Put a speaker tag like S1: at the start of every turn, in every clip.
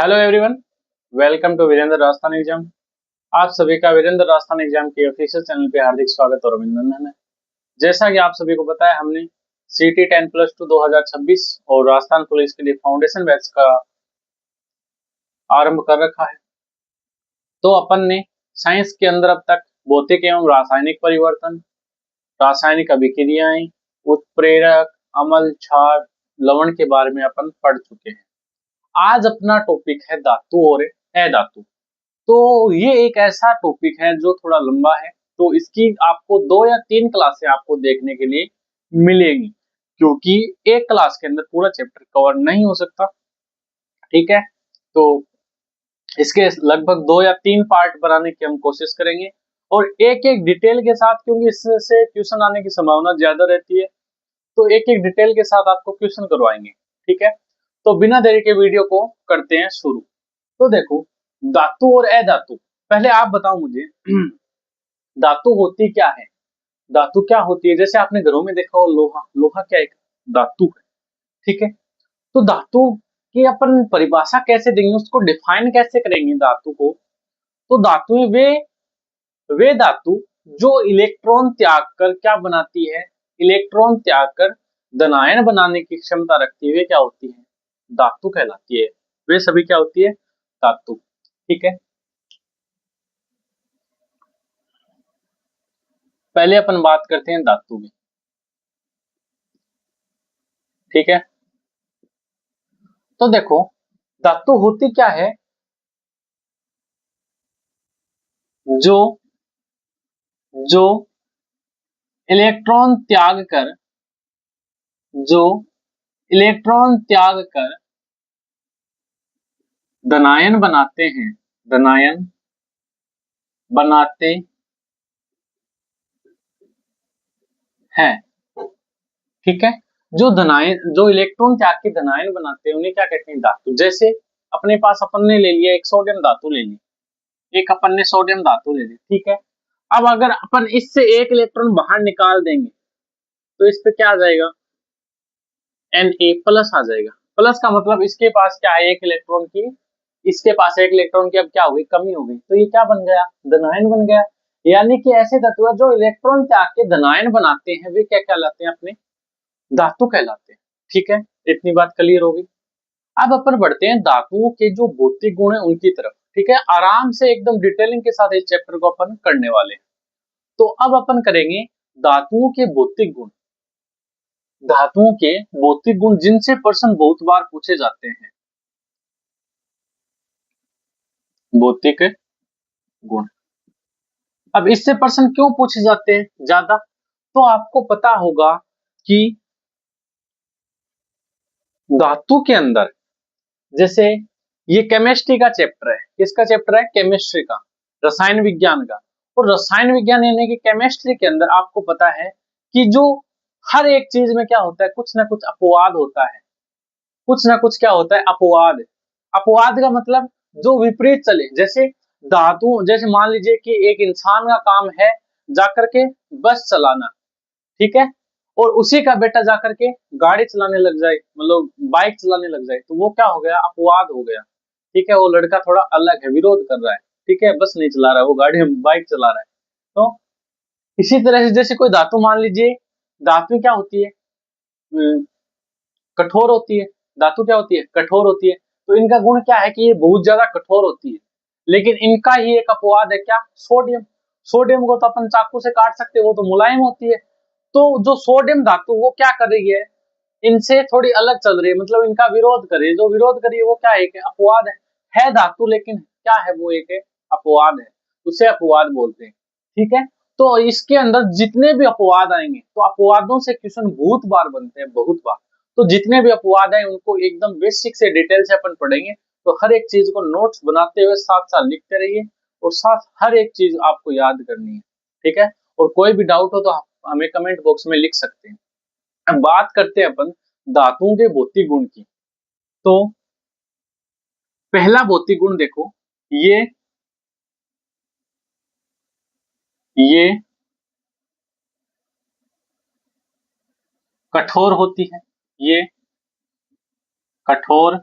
S1: Hello everyone, welcome to Virendra Rajasthan exam. आप सभी का वीरेंद्र राजस्थान एग्जाम के ऑफिशियल चैनल पे हार्दिक स्वागत और अभिनंदन है। जैसा कि आप सभी को पता है, हमने सीटी 10+2 2026 और राजस्थान पुलिस के लिए फाउंडेशन बैच का आरंभ कर रखा है। तो अपन ने साइंस के अंदर अब तक भौतिक एवं रासायनिक परिवर्तन, रासायनिक अभिक्रियाएं, उत्प्रेरक, अम्ल, क्षार, लवण के बारे में अपन पढ़ चुके हैं। आज अपना टॉपिक है धातु और अधातु। तो ये एक ऐसा टॉपिक है जो थोड़ा लंबा है, तो इसकी आपको 2 या 3 क्लासें आपको देखने के लिए मिलेंगी, क्योंकि एक क्लास के अंदर पूरा चैप्टर कवर नहीं हो सकता। ठीक है, तो इसके लगभग 2 या 3 पार्ट बनाने की हम कोशिश करेंगे और एक एक डिटेल के साथ, क्योंकि इससे क्वेश्चन आने की संभावना ज्यादा रहती है, तो एक एक डिटेल के साथ आपको क्वेश्चन करवाएंगे। ठीक है, तो बिना देरी के वीडियो को करते हैं शुरू। तो देखो, धातु और अधातु, पहले आप बताओ मुझे धातु होती क्या है, धातु क्या होती है। जैसे आपने घरों में देखा हो, लोहा, लोहा क्या एक धातु है। ठीक है, तो धातु की अपन परिभाषा कैसे देंगे, उसको डिफाइन कैसे करेंगे धातु को। तो धातुएं वे धातु जो इलेक्ट्रॉन त्याग कर क्या बनाती है, इलेक्ट्रॉन त्याग कर धनायन बनाने की क्षमता रखती है, वे क्या होती है, धातु कहलाती है। वे सभी क्या होती है, धातु। ठीक है, पहले अपन बात करते हैं धातु की। ठीक है, तो देखो, धातु होती क्या है, जो जो इलेक्ट्रॉन त्याग कर जो इलेक्ट्रॉन त्याग कर धनायन बनाते हैं, धनायन बनाते हैं। ठीक है, जो इलेक्ट्रॉन त्याग के धनायन बनाते हैं उन्हें क्या कहते हैं, धातु। जैसे अपने पास अपन ने ले लिया एक सोडियम धातु ले ली, एक अपन ने सोडियम धातु ले ली। ठीक है, अब अगर अपन इससे एक इलेक्ट्रॉन बाहर निकाल देंगे तो इस पे क्या आ जाएगा, Na+ आ जाएगा। प्लस का मतलब इसके पास क्या है, एक इलेक्ट्रॉन की, इसके पास एक इलेक्ट्रॉन की अब क्या हो गई, कमी हो गई, तो ये क्या बन गया, धनायन बन गया। यानी कि ऐसे तत्व जो इलेक्ट्रॉन त्याग के धनायन बनाते हैं वे क्या कहलाते हैं, अपने धातु कहलाते हैं। ठीक है, इतनी बात क्लियर होगी। अब अपन बढ़ते हैं धातुओं के जो भौतिक गुण है उनकी तरफ। ठीक है, आराम से एकदम डिटेलिंग के साथ इस चैप्टर को अपन करने वाले हैं। तो अब अपन करेंगे धातुओं के भौतिक गुण, धातुओं के भौतिक गुण जिनसे प्रश्न बहुत बार पूछे जाते हैं। भौतिक गुण, अब इससे प्रश्न क्यों पूछे जाते हैं ज्यादा, तो आपको पता होगा कि धातु के अंदर, जैसे ये केमिस्ट्री का चैप्टर है, किसका चैप्टर है, केमिस्ट्री का, रसायन विज्ञान का। और रसायन विज्ञान यानी कि केमिस्ट्री के अंदर आपको पता है कि जो हर एक चीज में क्या होता है, कुछ ना कुछ अपवाद होता है, कुछ ना कुछ क्या होता है, अपवाद। अपवाद का मतलब जो विपरीत चले। जैसे धातु, जैसे मान लीजिए कि एक इंसान का काम है जाकर के बस चलाना, ठीक है, और उसी का बेटा जाकर के गाड़ी चलाने लग जाए, मतलब बाइक चलाने लग जाए, तो वो क्या हो गया, अपवाद हो गया। ठीक है, वो लड़का थोड़ा अलग है, विरोध कर रहा है। ठीक है, बस नहीं चला रहा है, वो गाड़ी बाइक चला रहा है। तो इसी तरह से जैसे कोई धातु मान लीजिए, धातु क्या होती है, कठोर होती है। धातु क्या होती है, कठोर होती है। तो इनका गुण क्या है कि ये बहुत ज्यादा कठोर होती है। लेकिन इनका ही एक अपवाद है, क्या, सोडियम। सोडियम को तो अपन चाकू से काट सकते हैं, वो तो मुलायम होती है। तो जो सोडियम धातु वो क्या कर रही है, इनसे थोड़ी अलग चल रही है, मतलब इनका विरोध कर रही है। जो विरोध कर रही है वो क्या है, एक अपवाद है धातु, लेकिन क्या है, वो एक अपवाद है, उसे अपवाद बोलते हैं। ठीक है, तो इसके अंदर जितने भी अपवाद आएंगे, तो अपवादों से क्वेश्चन बहुत बार बनते हैं, बहुत बार। तो जितने भी अपवाद हैं उनको एकदम बेसिक से डिटेल से अपन पढ़ेंगे। तो हर एक चीज को नोट्स बनाते हुए साथ साथ लिखते रहिए, और साथ हर एक चीज आपको याद करनी है। ठीक है, और कोई भी डाउट हो तो हमें कमेंट बॉक्स में लिख सकते हैं। अब बात करते हैं अपन धातुओं के भौतिक गुण की। तो पहला भौतिक गुण देखो, ये ये कठोर होती है, ये कठोर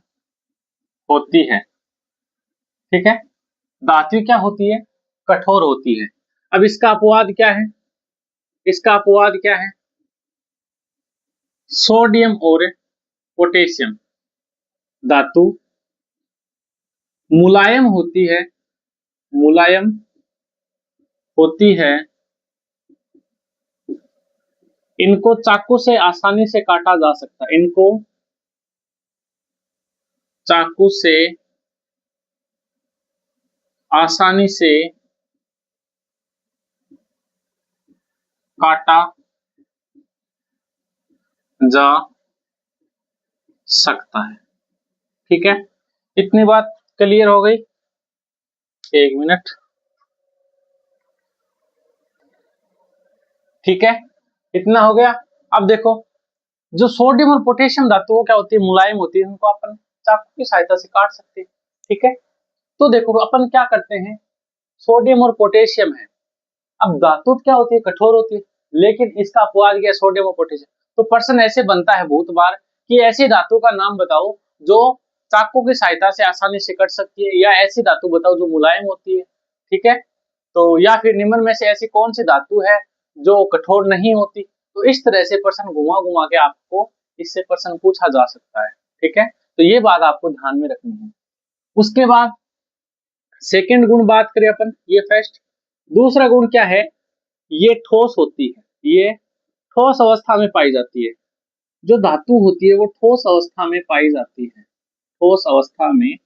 S1: होती है। ठीक है। धातु क्या होती है? कठोर होती है। अब इसका अपवाद क्या है? इसका अपवाद क्या है? सोडियम और पोटेशियम धातु मुलायम होती है, मुलायम होती है, इनको चाकू से आसानी से काटा जा सकता है, इनको चाकू से आसानी से काटा जा सकता है। ठीक है, इतनी बात क्लियर हो गई? एक मिनट। ठीक है, इतना हो गया। अब देखो, जो सोडियम और पोटेशियम धातु वो क्या होती है? मुलायम होती है, उनको अपन चाकू की सहायता से काट सकते हैं। ठीक है, तो देखो अपन क्या करते हैं, सोडियम और पोटेशियम है। अब धातु क्या होती है? कठोर होती है, लेकिन इसका अपवाद क्या है? सोडियम और पोटेशियम। तो प्रश्न ऐसे बनता है बहुत बार कि ऐसी धातु का नाम बताओ जो चाकू की सहायता से आसानी से कट सकती है, या ऐसी धातु बताओ जो मुलायम होती है। ठीक है, तो या फिर निम्न में से ऐसी कौन सी धातु है जो कठोर नहीं होती। तो इस तरह से प्रश्न घुमा घुमा के आपको इससे प्रश्न पूछा जा सकता है। ठीक है, तो ये बात आपको ध्यान में रखनी है। उसके बाद सेकंड गुण बात करें अपन, ये फर्स्ट। दूसरा गुण क्या है? ये ठोस होती है, ये ठोस अवस्था में पाई जाती है। जो धातु होती है वो ठोस अवस्था में पाई जाती है, ठोस अवस्था में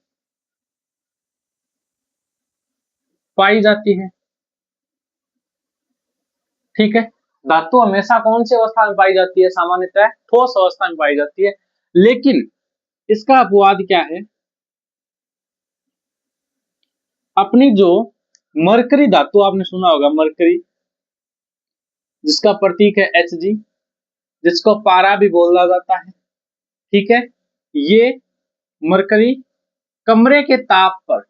S1: पाई जाती है। ठीक है, धातु हमेशा कौन सी अवस्था में पाई जाती है? सामान्यतः ठोस अवस्था में पाई जाती है। लेकिन इसका अपवाद क्या है? अपनी जो मरकरी धातु, आपने सुना होगा मरकरी, जिसका प्रतीक है Hg, जिसको पारा भी बोला जाता है। ठीक है, ये मरकरी कमरे के ताप पर,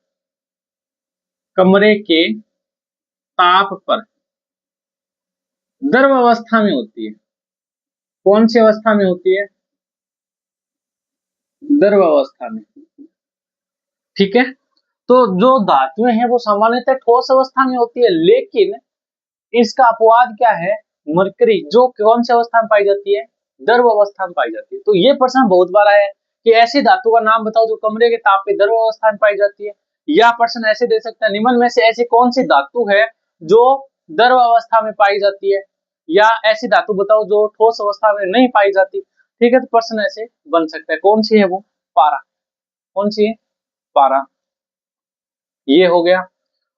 S1: कमरे के ताप पर द्रव अवस्था में होती है। कौन सी अवस्था में होती है? द्रव अवस्था में। ठीक है, तो जो धातुएं हैं वो सामान्यतः ठोस अवस्था में होती है, लेकिन इसका अपवाद क्या है? मरकरी, जो कौन सी अवस्था में पाई जाती है? द्रव अवस्था में पाई जाती है। तो ये प्रश्न बहुत बार आया है कि ऐसी धातु का नाम बताओ जो कमरे के ताप पे द्रव अवस्था में पाई जाती है। या प्रश्न ऐसे दे सकता है, निम्न में से ऐसी कौन सी धातु है जो द्रव अवस्था में पाई जाती है, या ऐसी धातु बताओ जो ठोस अवस्था में नहीं पाई जाती। ठीक है, तो प्रश्न ऐसे बन सकता है। कौन सी है वो? पारा। कौन सी है? पारा। ये हो गया।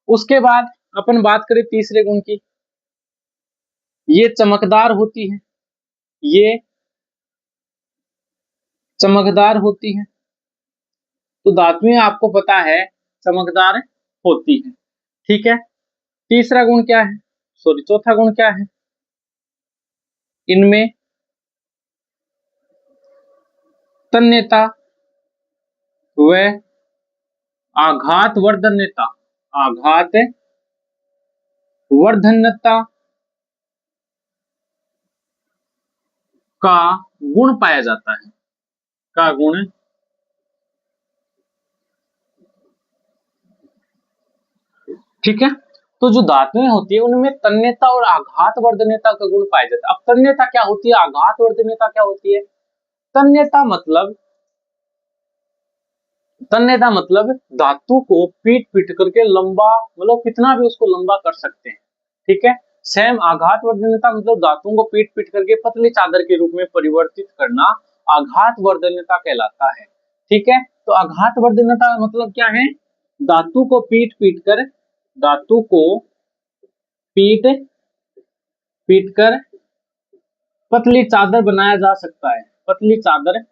S1: उसके बाद अपन बात करें तीसरे गुण की, ये चमकदार होती है, ये चमकदार होती है। तो धातुएं आपको पता है चमकदार होती है। ठीक है, तीसरा गुण क्या है? सॉरी, चौथा गुण क्या है? इनमें तन्यता व आघात वर्धन्यता, आघात वर्धन्यता का गुण पाया जाता है, का गुण। ठीक है, तो जो धातुएं होती है उनमें तन्यता और आघात वर्धन्यता का गुण पाया जाता है। अब तन्यता क्या होती है? आघात वर्धन्यता क्या होती है? तन्यता मतलब, तन्यता मतलब धातु को पीट पीट करके लंबा, मतलब कितना भी उसको लंबा कर सकते हैं। ठीक है, सेम आघात वर्धन्यता मतलब धातुओं को पीट पीट करके पतली चादर के रूप में परिवर्तित करना आघात वर्धन्यता कहलाता है। ठीक है, तो आघात वर्धन्यता मतलब क्या है? धातु को पीट पीट कर, धातु को पीट पीट कर पतली चादर बनाया जा सकता है, पतली चादर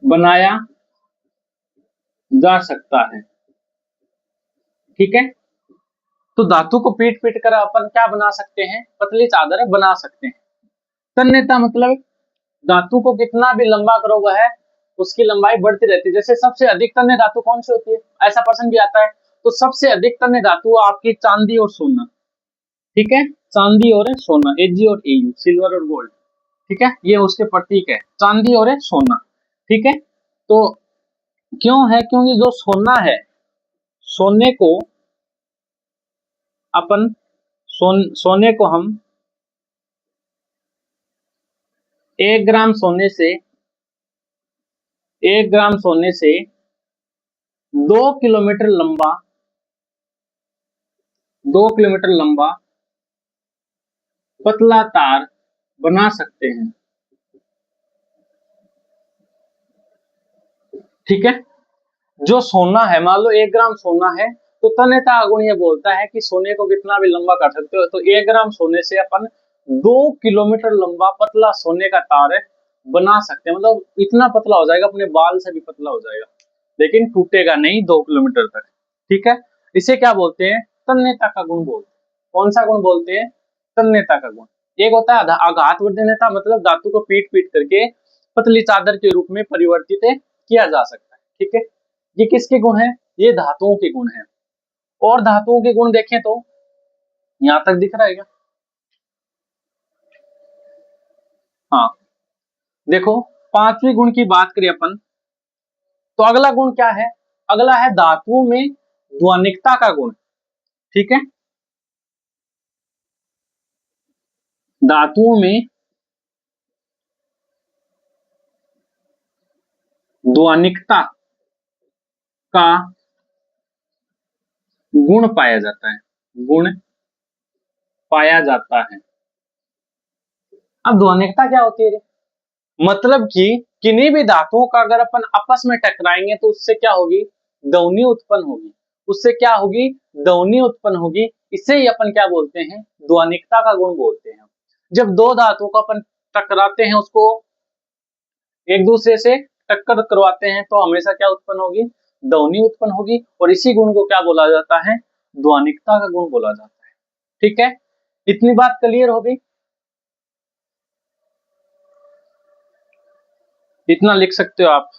S1: बनाया जा सकता है। ठीक है, तो धातु को पीट पीट कर अपन क्या बना सकते हैं? पतली चादर बना सकते हैं। तन्यता मतलब धातु को कितना भी लंबा करो वह उसकी लंबाई बढ़ती रहती है। जैसे सबसे अधिक तन्य धातु कौन सी होती है? ऐसा प्रश्न भी आता है। तो सबसे अधिक तन्य धातु आपकी चांदी और सोना। ठीक है, चांदी और सोना, Ag और Au, सिल्वर और गोल्ड। ठीक है, ये उसके प्रतीक है, चांदी और सोना। ठीक है, तो क्यों है? क्योंकि जो सोना है, सोने को अपन सोने को हम 1 ग्राम सोने से 2 किलोमीटर लंबा 2 किलोमीटर लंबा पतला तार बना सकते हैं। ठीक है, जो सोना है, मान लो 1 ग्राम सोना है, तो तन्यता गुण ये बोलता है कि सोने को कितना भी लंबा कर सकते हो। तो 1 ग्राम सोने से अपन 2 किलोमीटर लंबा पतला सोने का तार बना सकते हैं। मतलब इतना पतला हो जाएगा, अपने बाल से भी पतला हो जाएगा, लेकिन टूटेगा नहीं 2 किलोमीटर तक। ठीक है, इसे क्या बोलते हैं? तन्यता का गुण बोलते हैं। कौन सा गुण बोलते हैं? तन्यता का गुण। एक होता है आघात वर्धनता, मतलब धातु को पीट पीट करके पतली चादर के रूप में परिवर्तित किया जा सकता है। ठीक है, ये किसके गुण है? ये धातुओं के गुण है। और धातुओं के गुण देखें तो यहां तक दिख रहा है क्या? हाँ, देखो, पांचवी गुण की बात करें अपन, तो अगला गुण क्या है? अगला है धातुओं में ध्वनिकता का गुण। ठीक है, धातुओं में ध्वनिकता का गुण पाया जाता है। गुण पाया जाता है। अब ध्वनिकता क्या होती है? मतलब कि किन्हीं भी धातुओं का अगर अपन आपस में टकराएंगे तो उससे क्या होगी? ध्वनि उत्पन्न होगी। उससे क्या होगी? ध्वनि उत्पन्न होगी। इसे ही अपन क्या बोलते हैं? ध्वनिकता का गुण बोलते हैं। जब दो धातुओं को अपन टकराते हैं, उसको एक दूसरे से टक्कर करवाते हैं, तो हमेशा क्या उत्पन्न होगी? ध्वनि उत्पन्न होगी। और इसी गुण को क्या बोला जाता है? ध्वनिकता का गुण बोला जाता है। ठीक है, इतनी बात क्लियर हो गई? इतना लिख सकते हो आप।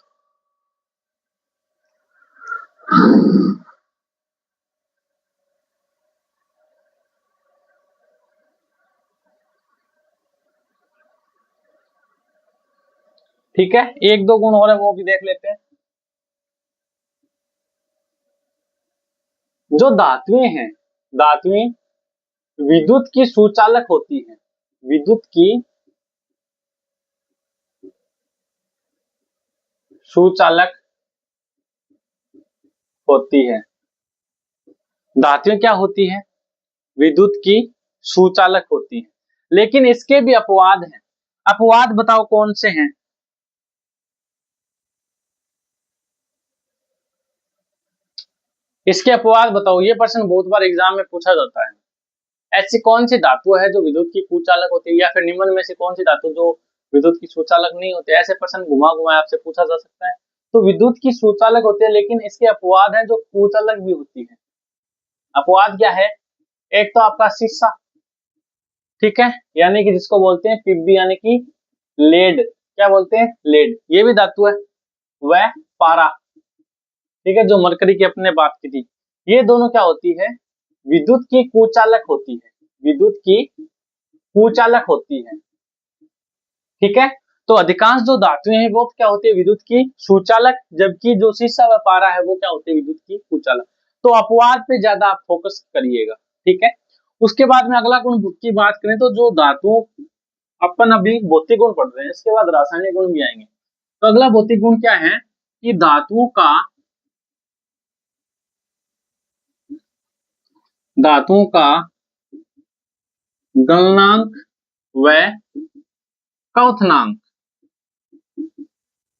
S1: ठीक है, एक दो गुण और है, वो भी देख लेते हैं। जो धातुएं हैं, धातुएं विद्युत की सुचालक होती हैं। विद्युत की सुचालक होती है। धातुएं क्या होती हैं? विद्युत की सुचालक होती हैं। लेकिन इसके भी अपवाद हैं। अपवाद बताओ कौन से हैं? इसके अपवाद बताओ, ये प्रश्न बहुत बार एग्जाम में पूछा जाता है। ऐसी कौन सी धातु है जो विद्युत की कुचालक होती है, या फिर निम्न में से कौन सी धातु जो विद्युत की सुचालक नहीं होती? ऐसे प्रश्न घुमा घुमा आपसे पूछा जा सकता है। तो विद्युत की सुचालक होती है, लेकिन इसके अपवाद हैं जो कुचालक भी होती है। अपवाद क्या है? एक तो आपका शीशा, ठीक है, यानी कि जिसको बोलते हैं पिब्बी, यानी कि लेड। क्या बोलते हैं? लेड। ये भी धातु है। वह पारा, ठीक है, जो मरकरी की अपने बात की थी। ये दोनों क्या होती है? विद्युत की कुचालक होती है। विद्युत की कुचालक होती है। ठीक है, तो अधिकांश जो धातुएं हैं वो क्या होती है? विद्युत की सुचालक, जबकि जो शीशा व पारा है वो क्या होती है? विद्युत की कुचालक। तो अपवाद पे ज्यादा आप फोकस करिएगा। ठीक है, उसके बाद में अगला गुण की बात करें तो जो धातुओं, अपन अभी भौतिक गुण पढ़ रहे हैं, इसके बाद रासायनिक गुण भी आएंगे। तो अगला भौतिक गुण क्या है? कि धातुओं का गलनांक व क्वथनांक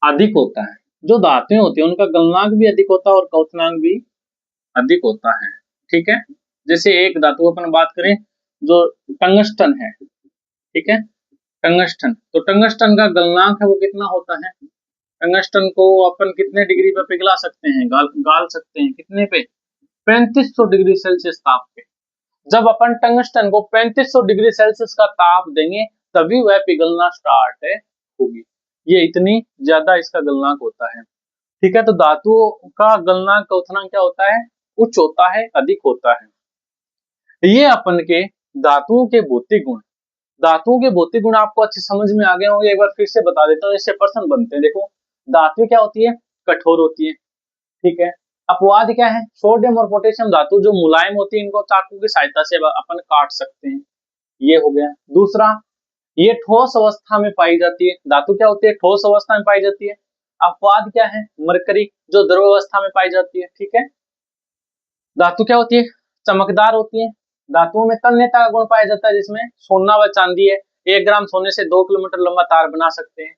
S1: अधिक होता है। जो धातुएं होती है उनका गलनांक भी अधिक होता है और क्वथनांक भी अधिक होता है। ठीक है, जैसे एक धातु अपन बात करें जो टंगस्टन है। ठीक है, टंगस्टन, तो टंगस्टन का गलनांक है वो कितना होता है? टंगस्टन को अपन कितने डिग्री पे पिघला सकते हैं? गाल सकते हैं। कितने पे? 3500 डिग्री सेल्सियस ताप पे। जब अपन टंगस्टन को 3500 डिग्री सेल्सियस का ताप देंगे, तभी वह पिघलना स्टार्ट होगी। ये इतनी ज्यादा इसका गलनांक होता है। ठीक है, तो धातु का गलनांक क्वथनांक क्या होता है? उच्च होता है, अधिक होता है। ये अपन के धातुओं के भौतिक गुण। धातुओं के भौतिक गुण आपको अच्छे समझ में आ गए होंगे। एक बार फिर से बता देता हूँ, इससे प्रश्न बनते हैं। देखो, धातु क्या होती है? कठोर होती है, ठीक है। अपवाद क्या है, सोडियम और पोटेशियम धातु जो मुलायम होती है, इनको चाकू की सहायता से अपन काट सकते हैं, ये हो गया। दूसरा, ये ठोस अवस्था में पाई जाती है, धातु क्या होती है, ठोस अवस्था में पाई जाती है। अपवाद क्या है, मरकरी जो द्रव अवस्था में पाई जाती है, ठीक है। धातु क्या होती है, चमकदार होती है। धातुओं में तन्यता का गुण पाया जाता है, जिसमें सोना व चांदी है, 1 ग्राम सोने से 2 किलोमीटर लंबा तार बना सकते हैं।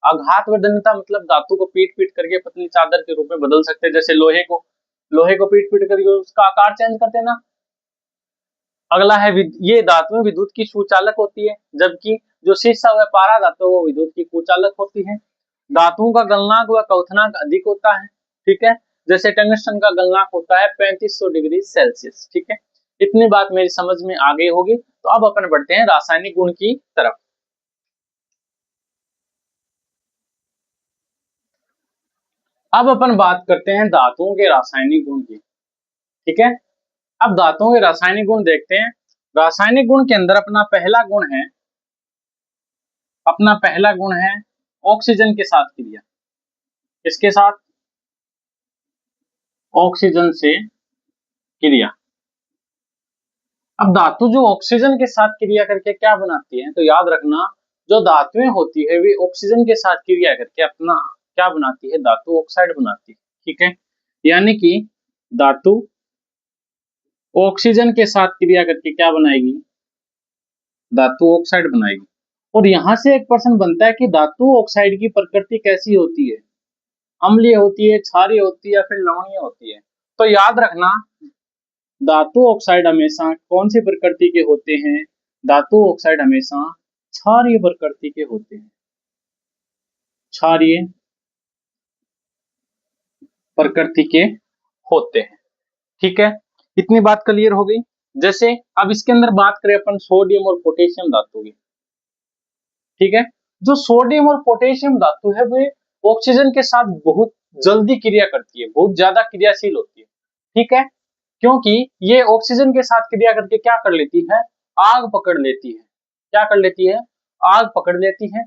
S1: आघात वर्धनता मतलब धातु को पीट पीट करके पतली चादर के रूप में बदल सकते हैं, जैसे लोहे को पीट पीट करके उसका आकार चेंज करते हैं ना। अगला है ये धातुएं विद्युत की सुचालक होती है, जबकि जो शीशा व पारा धातु वो विद्युत की कुचालक होती है। धातुओं का गलनांक व क्वथनांक अधिक होता है, ठीक है। जैसे टंगस्टन का गलनांक होता है 3500 डिग्री सेल्सियस, ठीक है। इतनी बात मेरी समझ में आ गई होगी। तो अब अपन बढ़ते हैं रासायनिक गुण की तरफ। अब अपन बात करते हैं धातुओं के रासायनिक गुण की, ठीक है। अब धातुओं के रासायनिक गुण देखते हैं। रासायनिक गुण के अंदर अपना पहला गुण है ऑक्सीजन के साथ क्रिया। किसके साथ, ऑक्सीजन से क्रिया। अब धातु जो ऑक्सीजन के साथ क्रिया करके क्या बनाती है, तो याद रखना, जो धातुएं होती है वे ऑक्सीजन के साथ क्रिया करके अपना क्या बनाती है, धातु ऑक्साइड बनाती है, ठीक है। यानी कि धातु ऑक्सीजन के साथ क्रिया करके क्या बनाएगी, धातु ऑक्साइड बनाएगी। और यहां से एक प्रश्न बनता है कि धातु ऑक्साइड की प्रकृति कैसी होती है, अम्लीय होती है, क्षारीय होती है या फिर लवणीय होती है। तो याद रखना, धातु ऑक्साइड हमेशा कौन सी प्रकृति के होते हैं, धातु ऑक्साइड हमेशा क्षारीय प्रकृति के होते हैं, क्षारीय प्रकृति के होते हैं, ठीक है। इतनी बात क्लियर हो गई। जैसे अब इसके अंदर बात करें अपन सोडियम और पोटेशियम धातु की, ठीक है। जो सोडियम और पोटेशियम धातु है वे ऑक्सीजन के साथ बहुत जल्दी क्रिया करती है, बहुत ज्यादा क्रियाशील होती है, ठीक है। क्योंकि ये ऑक्सीजन के साथ क्रिया करके क्या कर लेती है, आग पकड़ लेती है। क्या कर लेती है, आग पकड़ लेती है।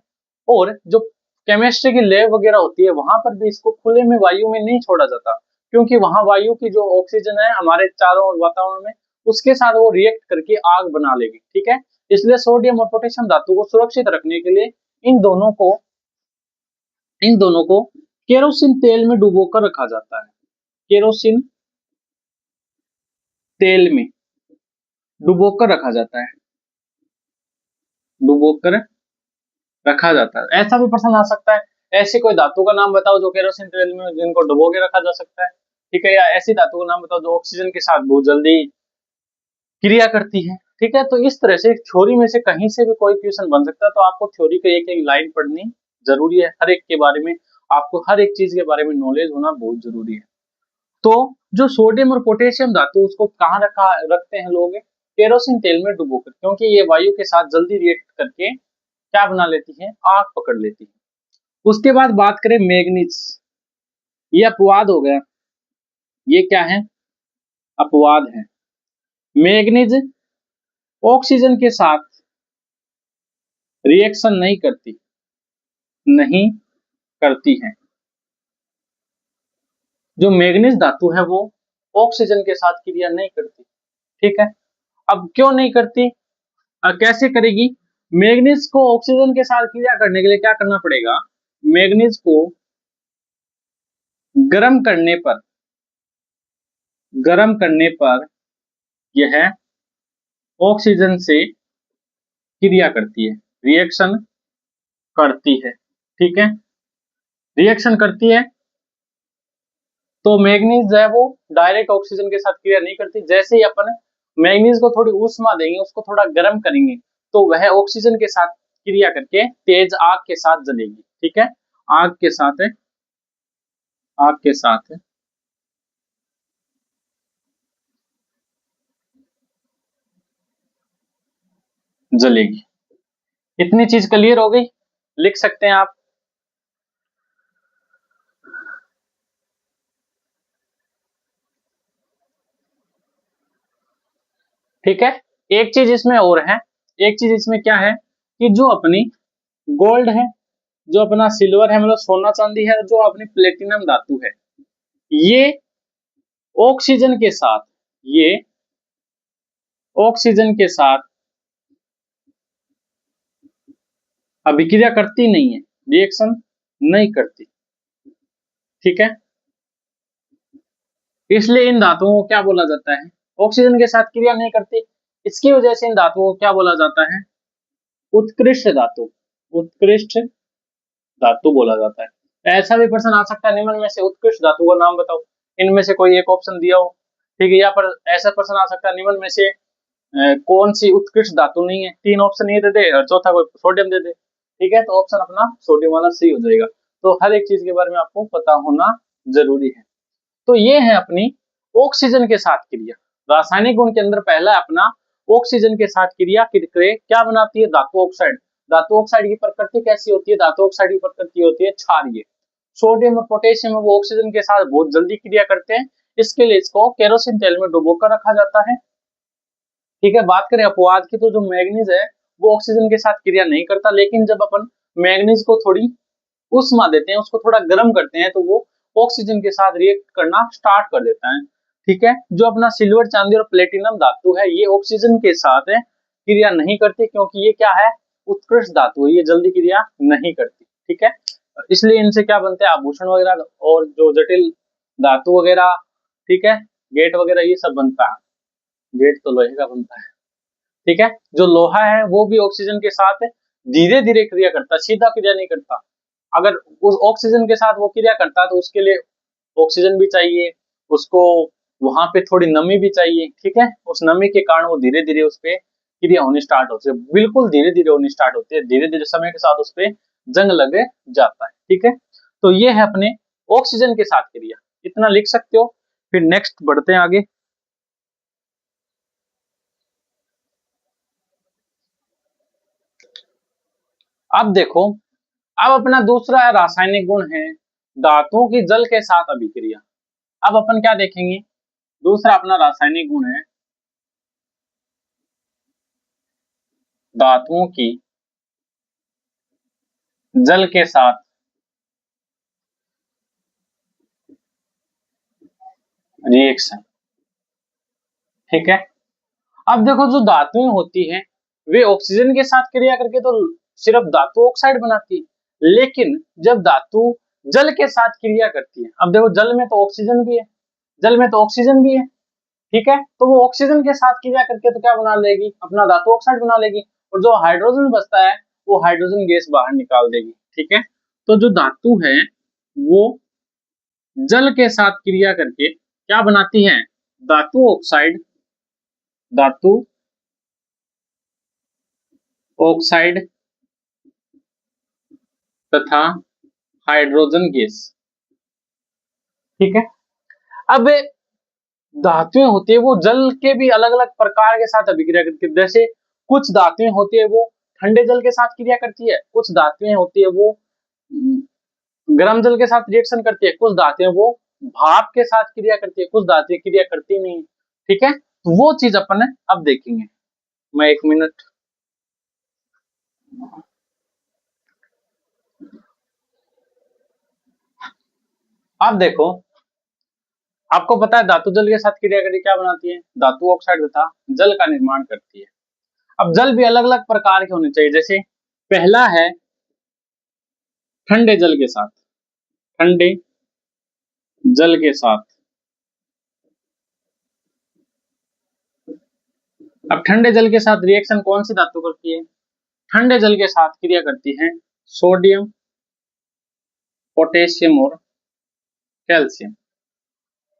S1: और जो केमिस्ट्री की लैब वगैरह होती है वहां पर भी इसको खुले में वायु में नहीं छोड़ा जाता, क्योंकि वहां वायु की जो ऑक्सीजन है हमारे चारों ओर वातावरण में, उसके साथ वो रिएक्ट करके आग बना लेगी, ठीक है। इसलिए सोडियम और पोटेशियम धातु को सुरक्षित रखने के लिए इन दोनों को केरोसिन तेल में डुबोकर रखा जाता है। केरोसिन तेल में डुबोकर रखा जाता है, डुबोकर रखा जाता है। ऐसा भी प्रश्न आ सकता है, ऐसी कोई धातु का नाम बताओ जो केरोसिन तेल में जिनको डुबो के रखा जा सकता है, ठीक है। या ऐसी धातु का नाम बताओ जो ऑक्सीजन के साथ बहुत जल्दी क्रिया करती है, ठीक है। तो इस तरह से थ्योरी में से कहीं से भी कोई क्वेश्चन बन सकता है। तो आपको थ्योरी का एक एक लाइन पढ़नी जरूरी है, हर एक के बारे में आपको हर एक चीज के बारे में नॉलेज होना बहुत जरूरी है। तो जो सोडियम और पोटेशियम धातु उसको कहाँ रखते हैं लोग, केरोसिन तेल में डुबोकर, क्योंकि ये वायु के साथ जल्दी रिएक्ट करके क्या बना लेती है, आग पकड़ लेती है। उसके बाद बात करें मैग्नीज, ये अपवाद हो गया। ये क्या है, अपवाद है। मैग्नीज ऑक्सीजन के साथ रिएक्शन नहीं करती है। जो मैग्नीज धातु है वो ऑक्सीजन के साथ क्रिया नहीं करती, ठीक है। अब क्यों नहीं करती, कैसे करेगी, मैग्नीज को ऑक्सीजन के साथ क्रिया करने के लिए क्या करना पड़ेगा, मैग्नीज को गर्म करने पर यह ऑक्सीजन से क्रिया करती है, रिएक्शन करती है, ठीक है। रिएक्शन करती है तो मैग्नीज है वो डायरेक्ट ऑक्सीजन के साथ क्रिया नहीं करती। जैसे ही अपन मैग्नीज को थोड़ी ऊष्मा देंगे, उसको थोड़ा गर्म करेंगे, तो वह ऑक्सीजन के साथ क्रिया करके तेज आग के साथ जलेगी, ठीक है। आग के साथ जलेगी। इतनी चीज क्लियर हो गई, लिख सकते हैं आप। ठीक है। एक चीज इसमें और है, एक चीज इसमें क्या है कि जो अपनी गोल्ड है, जो अपना सिल्वर है मतलब सोना चांदी है, जो अपनी प्लेटिनम धातु है, ये ऑक्सीजन के साथ, ये ऑक्सीजन के साथ अभिक्रिया करती नहीं है, रिएक्शन नहीं करती, ठीक है। इसलिए इन धातुओं को क्या बोला जाता है, ऑक्सीजन के साथ क्रिया नहीं करती, इसकी वजह से इन धातुओं को क्या बोला जाता है, उत्कृष्ट धातु, उत्कृष्ट धातु बोला जाता है। ऐसा भी प्रश्न आ सकता है, निम्न में से उत्कृष्ट धातु का नाम बताओ, इनमें से कोई एक ऑप्शन दिया हो, ठीक है। यहाँ पर ऐसा प्रश्न आ सकता है, निम्न में से कौन सी उत्कृष्ट धातु नहीं है, 3 ऑप्शन ये दे दे और चौथा कोई सोडियम दे दे, ठीक है, तो ऑप्शन अपना सोडियम वाला सही हो जाएगा। तो हर एक चीज के बारे में आपको पता होना जरूरी है। तो ये है अपनी ऑक्सीजन के साथ क्रिया। रासायनिक गुण के अंदर पहला अपना ऑक्सीजन के साथ क्रिया क्या बनाती है, धातु ऑक्साइड। धातु ऑक्साइड की प्रकृति कैसी होती है, धातु ऑक्साइड की प्रकृति होती है क्षारीय। सोडियम और पोटेशियम वो ऑक्सीजन के साथ बहुत जल्दी क्रिया करते हैं, इसके लिए इसको केरोसिन तेल में डुबोकर रखा जाता है, ठीक है। बात करें अपवाद की, तो जो मैग्नीज है वो ऑक्सीजन के साथ क्रिया नहीं करता, लेकिन जब अपन मैग्नीज को थोड़ी उष्मा देते हैं, उसको थोड़ा गर्म करते हैं, तो वो ऑक्सीजन के साथ रिएक्ट करना स्टार्ट कर देता है, ठीक है। जो अपना सिल्वर चांदी और प्लेटिनम धातु है, ये ऑक्सीजन के साथ क्रिया नहीं करती, क्योंकि ये क्या है, उत्कृष्ट धातु है, ये जल्दी क्रिया नहीं करती, ठीक है। इसलिए इनसे क्या बनते हैं, आभूषण वगैरह और जो जटिल धातु वगैरह, ठीक है, गेट वगैरह ये सब बनता है। गेट तो लोहे का बनता है, ठीक है। जो लोहा है वो भी ऑक्सीजन के साथ धीरे धीरे क्रिया करता है, सीधा क्रिया नहीं करता। अगर उस ऑक्सीजन के साथ वो क्रिया करता है तो उसके लिए ऑक्सीजन भी चाहिए, उसको वहां पे थोड़ी नमी भी चाहिए, ठीक है। उस नमी के कारण वो धीरे धीरे उस पर क्रिया होनी स्टार्ट होती है, बिल्कुल धीरे धीरे होनी स्टार्ट होती है, धीरे धीरे समय के साथ उस पर जंग लग जाता है, ठीक है। तो ये है अपने ऑक्सीजन के साथ क्रिया, इतना लिख सकते हो। फिर नेक्स्ट बढ़ते हैं आगे। अब देखो, अब अपना दूसरा रासायनिक गुण है धातुओं की जल के साथ अभिक्रिया। अब अपन क्या देखेंगे, दूसरा अपना रासायनिक गुण है धातुओं की जल के साथ रिएक्शन, ठीक है। अब देखो, जो धातुएं होती हैं वे ऑक्सीजन के साथ क्रिया करके तो सिर्फ धातु ऑक्साइड बनाती है, लेकिन जब धातु जल के साथ क्रिया करती है, अब देखो जल में तो ऑक्सीजन भी है, जल में तो ऑक्सीजन भी है, ठीक है, तो वो ऑक्सीजन के साथ क्रिया करके तो क्या बना लेगी, अपना धातु ऑक्साइड बना लेगी, और जो हाइड्रोजन बचता है वो हाइड्रोजन गैस बाहर निकाल देगी, ठीक है। तो जो धातु है वो जल के साथ क्रिया करके क्या बनाती है, धातु ऑक्साइड, धातु ऑक्साइड तथा हाइड्रोजन गैस, ठीक है। अब धातुएं होती है वो जल के भी अलग अलग प्रकार के साथ अभिक्रिया करती है, जैसे कुछ धातुएं होती है वो ठंडे जल के साथ क्रिया करती है, कुछ धातुएं होती है वो गर्म जल के साथ रिएक्शन करती है, कुछ धातुएं वो भाप के साथ क्रिया करती है, कुछ धातुएं क्रिया करती नहीं, ठीक है। तो वो चीज अपन अब देखेंगे। मैं 1 मिनट, अब देखो, आपको पता है धातु जल के साथ क्रिया करके क्या बनाती है, धातु ऑक्साइड तथा जल का निर्माण करती है। अब जल भी अलग अलग प्रकार के होने चाहिए, जैसे पहला है ठंडे जल के साथ, ठंडे जल के साथ। अब ठंडे जल के साथ रिएक्शन कौन सी धातु करती है, ठंडे जल के साथ क्रिया करती है सोडियम, पोटेशियम और कैल्शियम,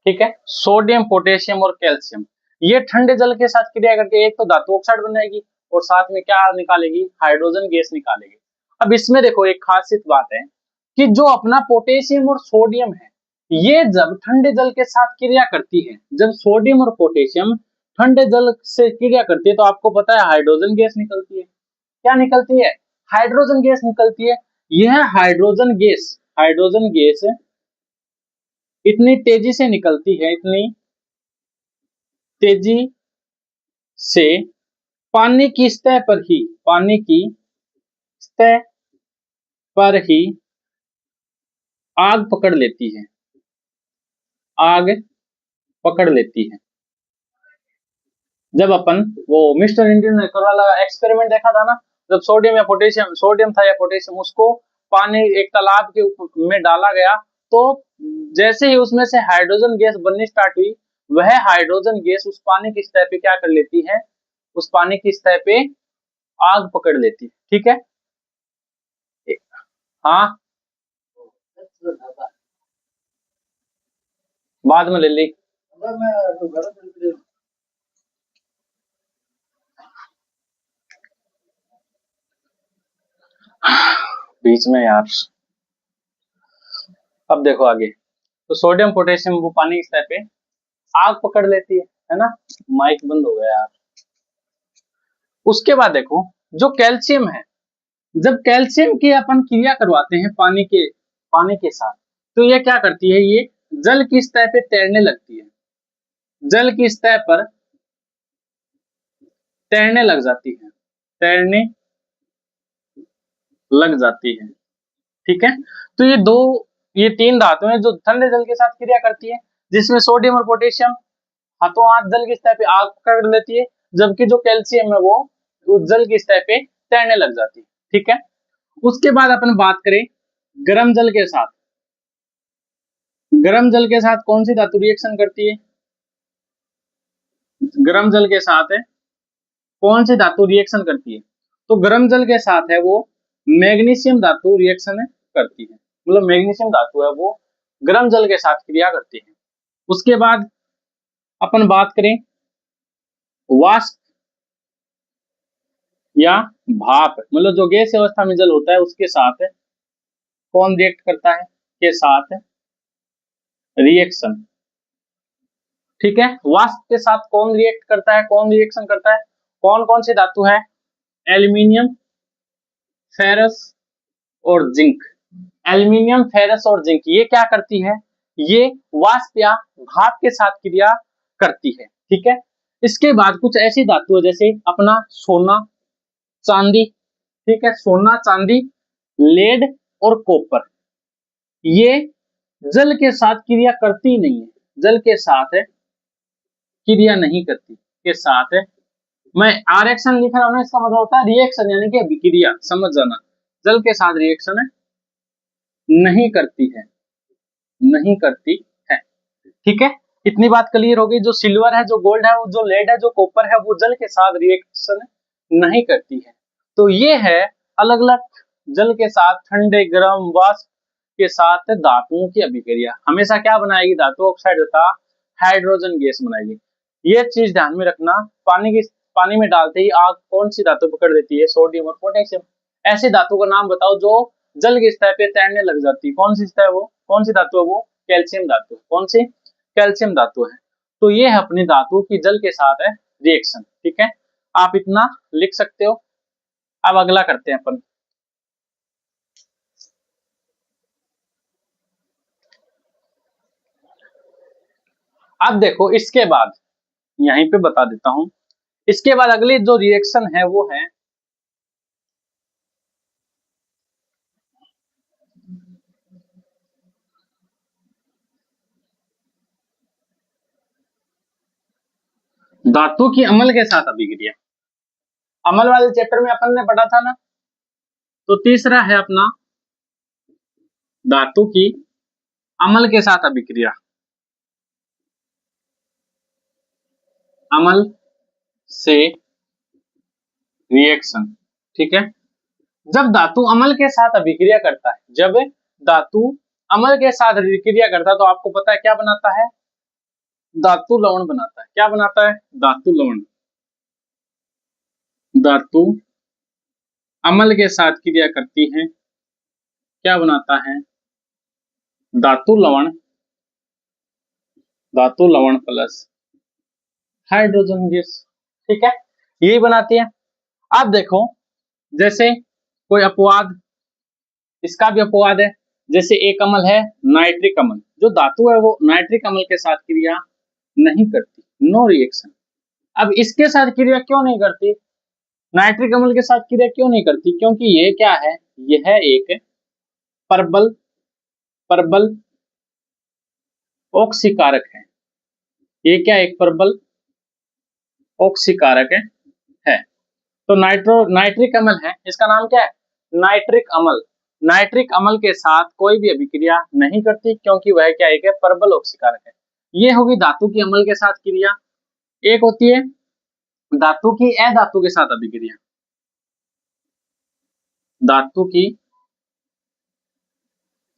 S1: ठीक है। सोडियम, पोटेशियम और कैल्शियम ये ठंडे जल के साथ क्रिया करके एक तो धातु ऑक्साइड बनाएगी और साथ में क्या निकालेगी, हाइड्रोजन गैस निकालेगी। अब इसमें देखो एक खासियत बात है कि जो अपना पोटेशियम और सोडियम है, ये जब ठंडे जल के साथ क्रिया करती है, जब सोडियम और पोटेशियम ठंडे जल से क्रिया करती है, तो आपको पता है हाइड्रोजन गैस निकलती है। क्या निकलती है, हाइड्रोजन गैस निकलती है। यह हाइड्रोजन गैस इतनी तेजी से निकलती है, इतनी तेजी से पानी की सतह पर ही, पानी की सतह पर ही आग पकड़ लेती है, आग पकड़ लेती है। जब अपन वो मिस्टर इंडियन वाला एक्सपेरिमेंट देखा था ना, जब सोडियम या पोटेशियम, सोडियम था या पोटेशियम, उसको पानी एक तालाब के में डाला गया, तो जैसे ही उसमें से हाइड्रोजन गैस बननी स्टार्ट हुई, वह हाइड्रोजन गैस उस पानी की सतह पे क्या कर लेती है, उस पानी की सतह पे आग पकड़ लेती है। ठीक है, हाँ बाद में ले ली। बीच में यार, अब देखो आगे। तो सोडियम पोटेशियम वो पानी की सतह पे आग पकड़ लेती है ना। माइक बंद हो गया यार। उसके बाद देखो जो कैल्शियम है, जब कैल्शियम की अपन क्रिया करवाते हैं पानी के साथ, तो ये क्या करती है, ये जल की सतह पे तैरने लगती है, जल की सतह पर तैरने लग जाती है, तैरने लग जाती है। ठीक है, तो ये तीन धातुएं जो ठंडे जल के साथ क्रिया करती है, जिसमें सोडियम और पोटेशियम हाथों हाथ जल की सतह पे आग पकड़ लेती है, जबकि जो कैल्शियम है वो उस जल की सतह पे तैरने लग जाती है। ठीक है, उसके बाद अपन बात करें गर्म जल के साथ। गर्म जल के साथ कौन सी धातु रिएक्शन करती है, गर्म जल के साथ है कौन सी धातु रिएक्शन करती है, तो गर्म जल के साथ है वो मैग्नीशियम धातु रिएक्शन करती है, मतलब मैग्नीशियम धातु है वो गर्म जल के साथ क्रिया करती है। उसके बाद अपन बात करें वाष्प या भाप, मतलब जो गैस अवस्था में जल होता है उसके साथ कौन रिएक्ट करता है, के साथ रिएक्शन। ठीक है, वाष्प के साथ कौन रिएक्ट करता है, कौन रिएक्शन करता है, कौन कौन सी धातु है, एल्यूमिनियम, फेरस और जिंक। एल्यूमिनियम, फेरस और जिंक ये क्या करती है, ये वाष्प या भाप के साथ क्रिया करती है। ठीक है, इसके बाद कुछ ऐसी धातु है जैसे अपना सोना, चांदी। ठीक है, सोना, चांदी, लेड और कॉपर, ये जल के साथ क्रिया करती नहीं है, जल के साथ क्रिया नहीं करती, के साथ मैं आरेक्शन लिख रहा हूं ना, इसका मतलब होता है रिएक्शन, यानी कि अभिक्रिया, समझ जाना, जल के साथ रिएक्शन नहीं करती है, नहीं करती है। ठीक है, इतनी बात क्लियर होगी। जो सिल्वर है, जो गोल्ड है, जो लेड है, जो कॉपर है, वो जल के साथ रिएक्शन नहीं करती है। तो ये है अलग अलग जल के साथ ठंडे गर्म वाष्प के साथ धातुओं की अभिक्रिया। हमेशा क्या बनाएगी, धातु ऑक्साइड तथा हाइड्रोजन गैस बनाएगी। ये चीज ध्यान में रखना, पानी में डालते ही आग कौन सी धातु पकड़ लेती है, सोडियम और पोटेशियम। ऐसी धातु का नाम बताओ जो जल की सतह पे तैरने लग जाती है, कौन सी सतह है वो, कौन सी धातु है वो, कैल्शियम धातु। कौन सी, कैल्शियम धातु है। तो ये है अपनी धातु की जल के साथ है रिएक्शन। ठीक है, आप इतना लिख सकते हो। अब अगला करते हैं अपन। अब देखो इसके बाद यहीं पे बता देता हूं, इसके बाद अगली जो रिएक्शन है वो है धातु की अम्ल के साथ अभिक्रिया। अम्ल वाले चैप्टर में अपन ने पढ़ा था ना। तो तीसरा है अपना धातु की अम्ल के साथ अभिक्रिया, अम्ल से रिएक्शन। ठीक है, जब धातु अम्ल के साथ अभिक्रिया करता है, जब धातु अम्ल के साथ अभिक्रिया करता है तो आपको पता है क्या बनाता है, धातु लवण बनाता है। क्या बनाता है, धातु लवण। धातु अम्ल के साथ क्रिया करती है, क्या बनाता है, धातु लवण, धातु लवण प्लस हाइड्रोजन गैस। ठीक है, यही बनाती है। अब देखो जैसे कोई अपवाद, इसका भी अपवाद है। जैसे एक अम्ल है नाइट्रिक अम्ल, जो धातु है वो नाइट्रिक अम्ल के साथ क्रिया नहीं करती, नो रिएक्शन। अब इसके साथ क्रिया क्यों नहीं करती, नाइट्रिक अम्ल के साथ क्रिया क्यों नहीं करती, क्योंकि ये क्या है, यह एक परबल परबल ऑक्सीकारक है। ये क्या एक परबल ऑक्सीकारक है। तो नाइट्रिक अम्ल है, इसका नाम क्या है? नाइट्रिक अम्ल। नाइट्रिक अम्ल के साथ कोई भी अभिक्रिया नहीं करती क्योंकि वह क्या एक है? परबल ऑक्सीकारक है। ये होगी धातु की अम्ल के साथ क्रिया। एक होती है धातु की अधातु के साथ अभिक्रिया। धातु की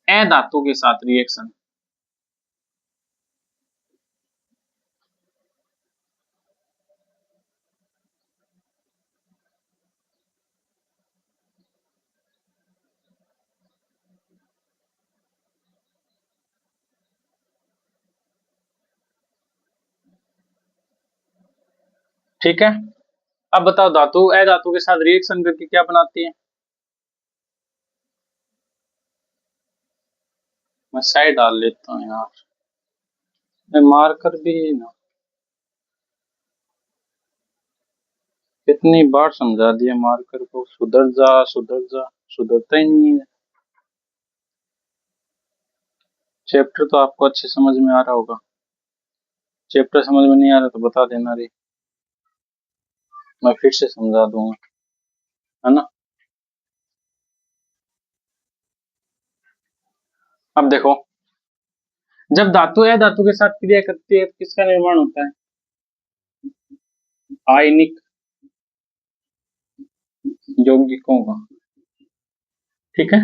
S1: अधातु के साथ रिएक्शन। ठीक है, अब बताओ धातु अधातु के साथ रिएक्शन करके क्या बनाती है? मैं साइड डाल लेता हूँ यार, मैं मार्कर भी ना, कितनी बार समझा दिया मार्कर को सुधर जा सुधर जा, सुधरता ही नहीं है। चैप्टर तो आपको अच्छे समझ में आ रहा होगा, चैप्टर समझ में नहीं आ रहा तो बता देना रे, मैं फिर से समझा दूंगा, है ना। अब देखो, जब धातु अधातु के साथ क्रिया करती है तो किसका निर्माण होता है? आयनिक यौगिकों का। ठीक है,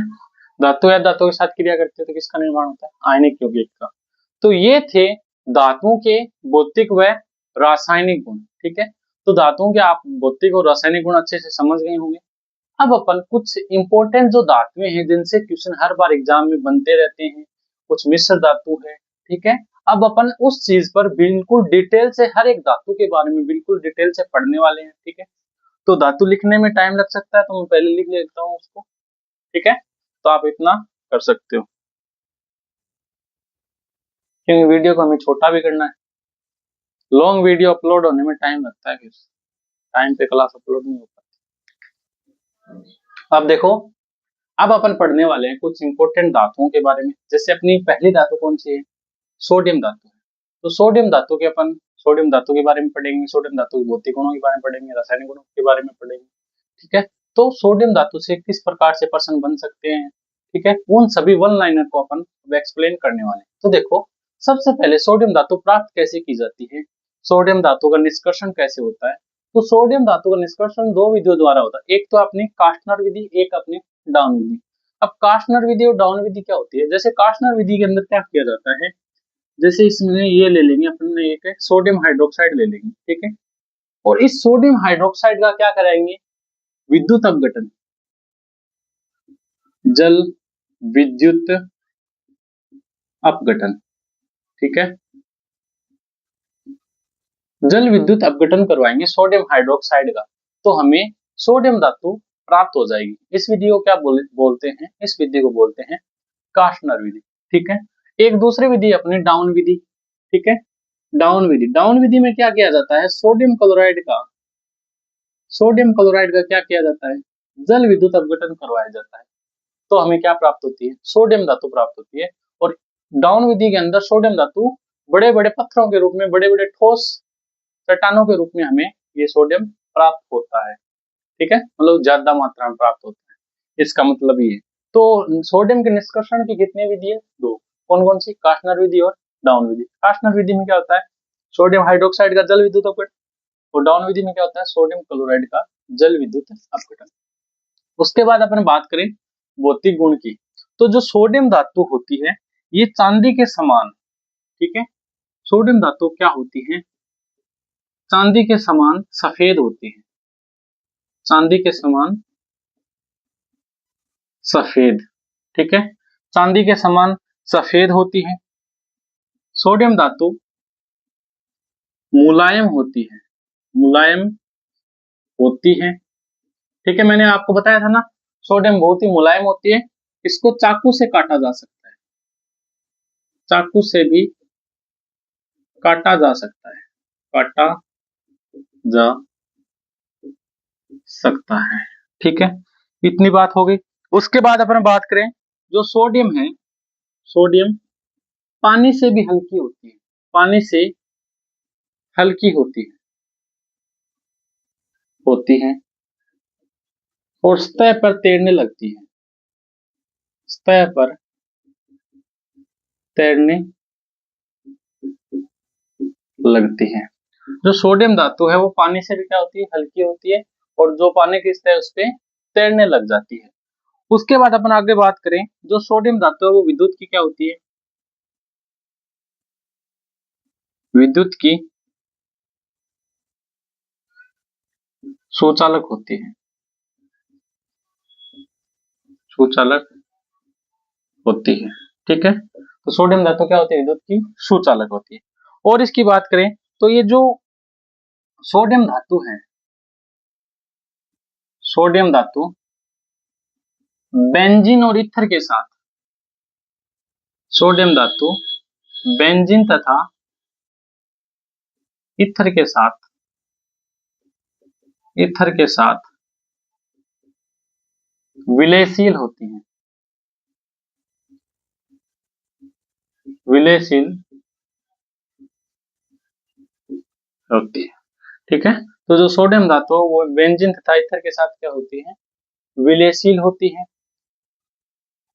S1: धातु अधातु के साथ क्रिया करती है तो किसका निर्माण होता है? आयनिक यौगिक का। तो ये थे धातुओं के भौतिक व रासायनिक गुण। ठीक है, तो धातुओं के आप भौतिक और रासायनिक गुण अच्छे से समझ गए होंगे। अब अपन कुछ इंपॉर्टेंट जो धातुएं हैं जिनसे क्वेश्चन हर बार एग्जाम में बनते रहते हैं, कुछ मिश्र धातु है। ठीक है, अब अपन उस चीज पर बिल्कुल डिटेल से हर एक धातु के बारे में बिल्कुल डिटेल से पढ़ने वाले हैं। ठीक है, तो धातु लिखने में टाइम लग सकता है तो मैं पहले लिख लेता हूँ उसको। ठीक है, तो आप इतना कर सकते हो क्योंकि वीडियो को हमें छोटा भी करना है, लॉन्ग वीडियो अपलोड होने में टाइम लगता है, फिर टाइम पे क्लास अपलोड नहीं हो पाती। अब देखो, अब अपन पढ़ने वाले हैं कुछ इंपॉर्टेंट धातुओं के बारे में। जैसे अपनी पहली धातु कौन सी है? सोडियम धातु है। तो सोडियम धातु के अपन सोडियम धातु के बारे में पढ़ेंगे, सोडियम धातु के भौतिक गुणों के बारे में पढ़ेंगे, रासायनिक गुणों के बारे में पढ़ेंगे। ठीक है, तो सोडियम धातु से किस प्रकार से प्रश्न बन सकते हैं, ठीक है, उन सभी वन लाइनर को अपन एक्सप्लेन करने वाले हैं। तो देखो, सबसे पहले सोडियम धातु प्राप्त कैसे की जाती है, सोडियम धातु का निष्कर्षण कैसे होता है? तो सोडियम धातु का निष्कर्षण दो विधियों द्वारा होता है, एक तो अपनी कास्टनर विधि, एक अपनी डाउन विधि। अब कास्टनर विधि और डाउन विधि क्या होती है? जैसे कास्टनर विधि के अंदर क्या किया जाता है, जैसे इसमें ये ले लेंगे अपन, एक है सोडियम हाइड्रोक्साइड ले लेंगे। ठीक है, और इस सोडियम हाइड्रोक्साइड का क्या कराएंगे? विद्युत अपघटन, जल विद्युत अपघटन। ठीक है, जल विद्युत अपघटन करवाएंगे सोडियम हाइड्रोक्साइड का, तो हमें सोडियम धातु प्राप्त हो जाएगी। इस विधि को क्या बोलते हैं? इस विधि को बोलते हैं कास्टनर विधि। ठीक है, एक दूसरी विधि अपनी डाउन विधि। ठीक है, डाउन विधि, डाउन विधि में क्या किया जाता है? सोडियम क्लोराइड का क्या किया जाता है? जल विद्युत अपघटन करवाया जाता है, तो हमें क्या प्राप्त होती है? सोडियम धातु प्राप्त होती है। और डाउन विधि के अंदर सोडियम धातु बड़े बड़े पत्थरों के रूप में, बड़े बड़े ठोस चट्टानों के रूप में हमें ये सोडियम प्राप्त होता है। ठीक है, मतलब ज्यादा मात्रा में प्राप्त होता है, इसका मतलब ये। तो सोडियम के निष्कर्षण की कितनी विधि है? दो। कौन कौन सी? कास्टनर विधि और डाउन विधि। कास्टनर विधि में क्या होता है? सोडियम हाइड्रोक्साइड का जल विद्युत अपघटन, और डाउन विधि में क्या होता है? सोडियम क्लोराइड का जल विद्युत अपघटन। उसके बाद अपन बात करें भौतिक गुण की, तो जो सोडियम धातु होती है ये चांदी के समान, ठीक है, सोडियम धातु क्या होती है? चांदी के समान सफेद होती है, चांदी के समान सफेद। ठीक है, चांदी के समान सफेद होती है। सोडियम धातु मुलायम होती है, मुलायम होती है। ठीक है, मैंने आपको बताया था ना, सोडियम बहुत ही मुलायम होती है, इसको चाकू से काटा जा सकता है, चाकू से भी काटा जा सकता है, काटा जा सकता है। ठीक है, इतनी बात हो गई। उसके बाद अपन बात करें जो सोडियम है, सोडियम पानी से भी हल्की होती है, पानी से हल्की होती है और सतह पर तैरने लगती है, सतह पर तैरने लगती है। जो सोडियम धातु है वो पानी से भी क्या होती है, हल्की होती है और जो पानी की सतह है उस पे तैरने लग जाती है। उसके बाद अपन आगे बात करें, जो सोडियम धातु है वो विद्युत की क्या होती है, विद्युत की सुचालक होती है, सुचालक होती है। ठीक है, तो सोडियम धातु क्या होती है, विद्युत की सुचालक होती है। और इसकी बात करें तो ये जो सोडियम धातु है, सोडियम धातु बेंजीन और ईथर के साथ, सोडियम धातु बेंजीन तथा ईथर के साथ, ईथर के साथ विलयशील होती है, विलयशील होती है। ठीक है, तो जो सोडियम धातु वो बेंजीन तथा ईथर के साथ क्या होती है, विलयशील होती है।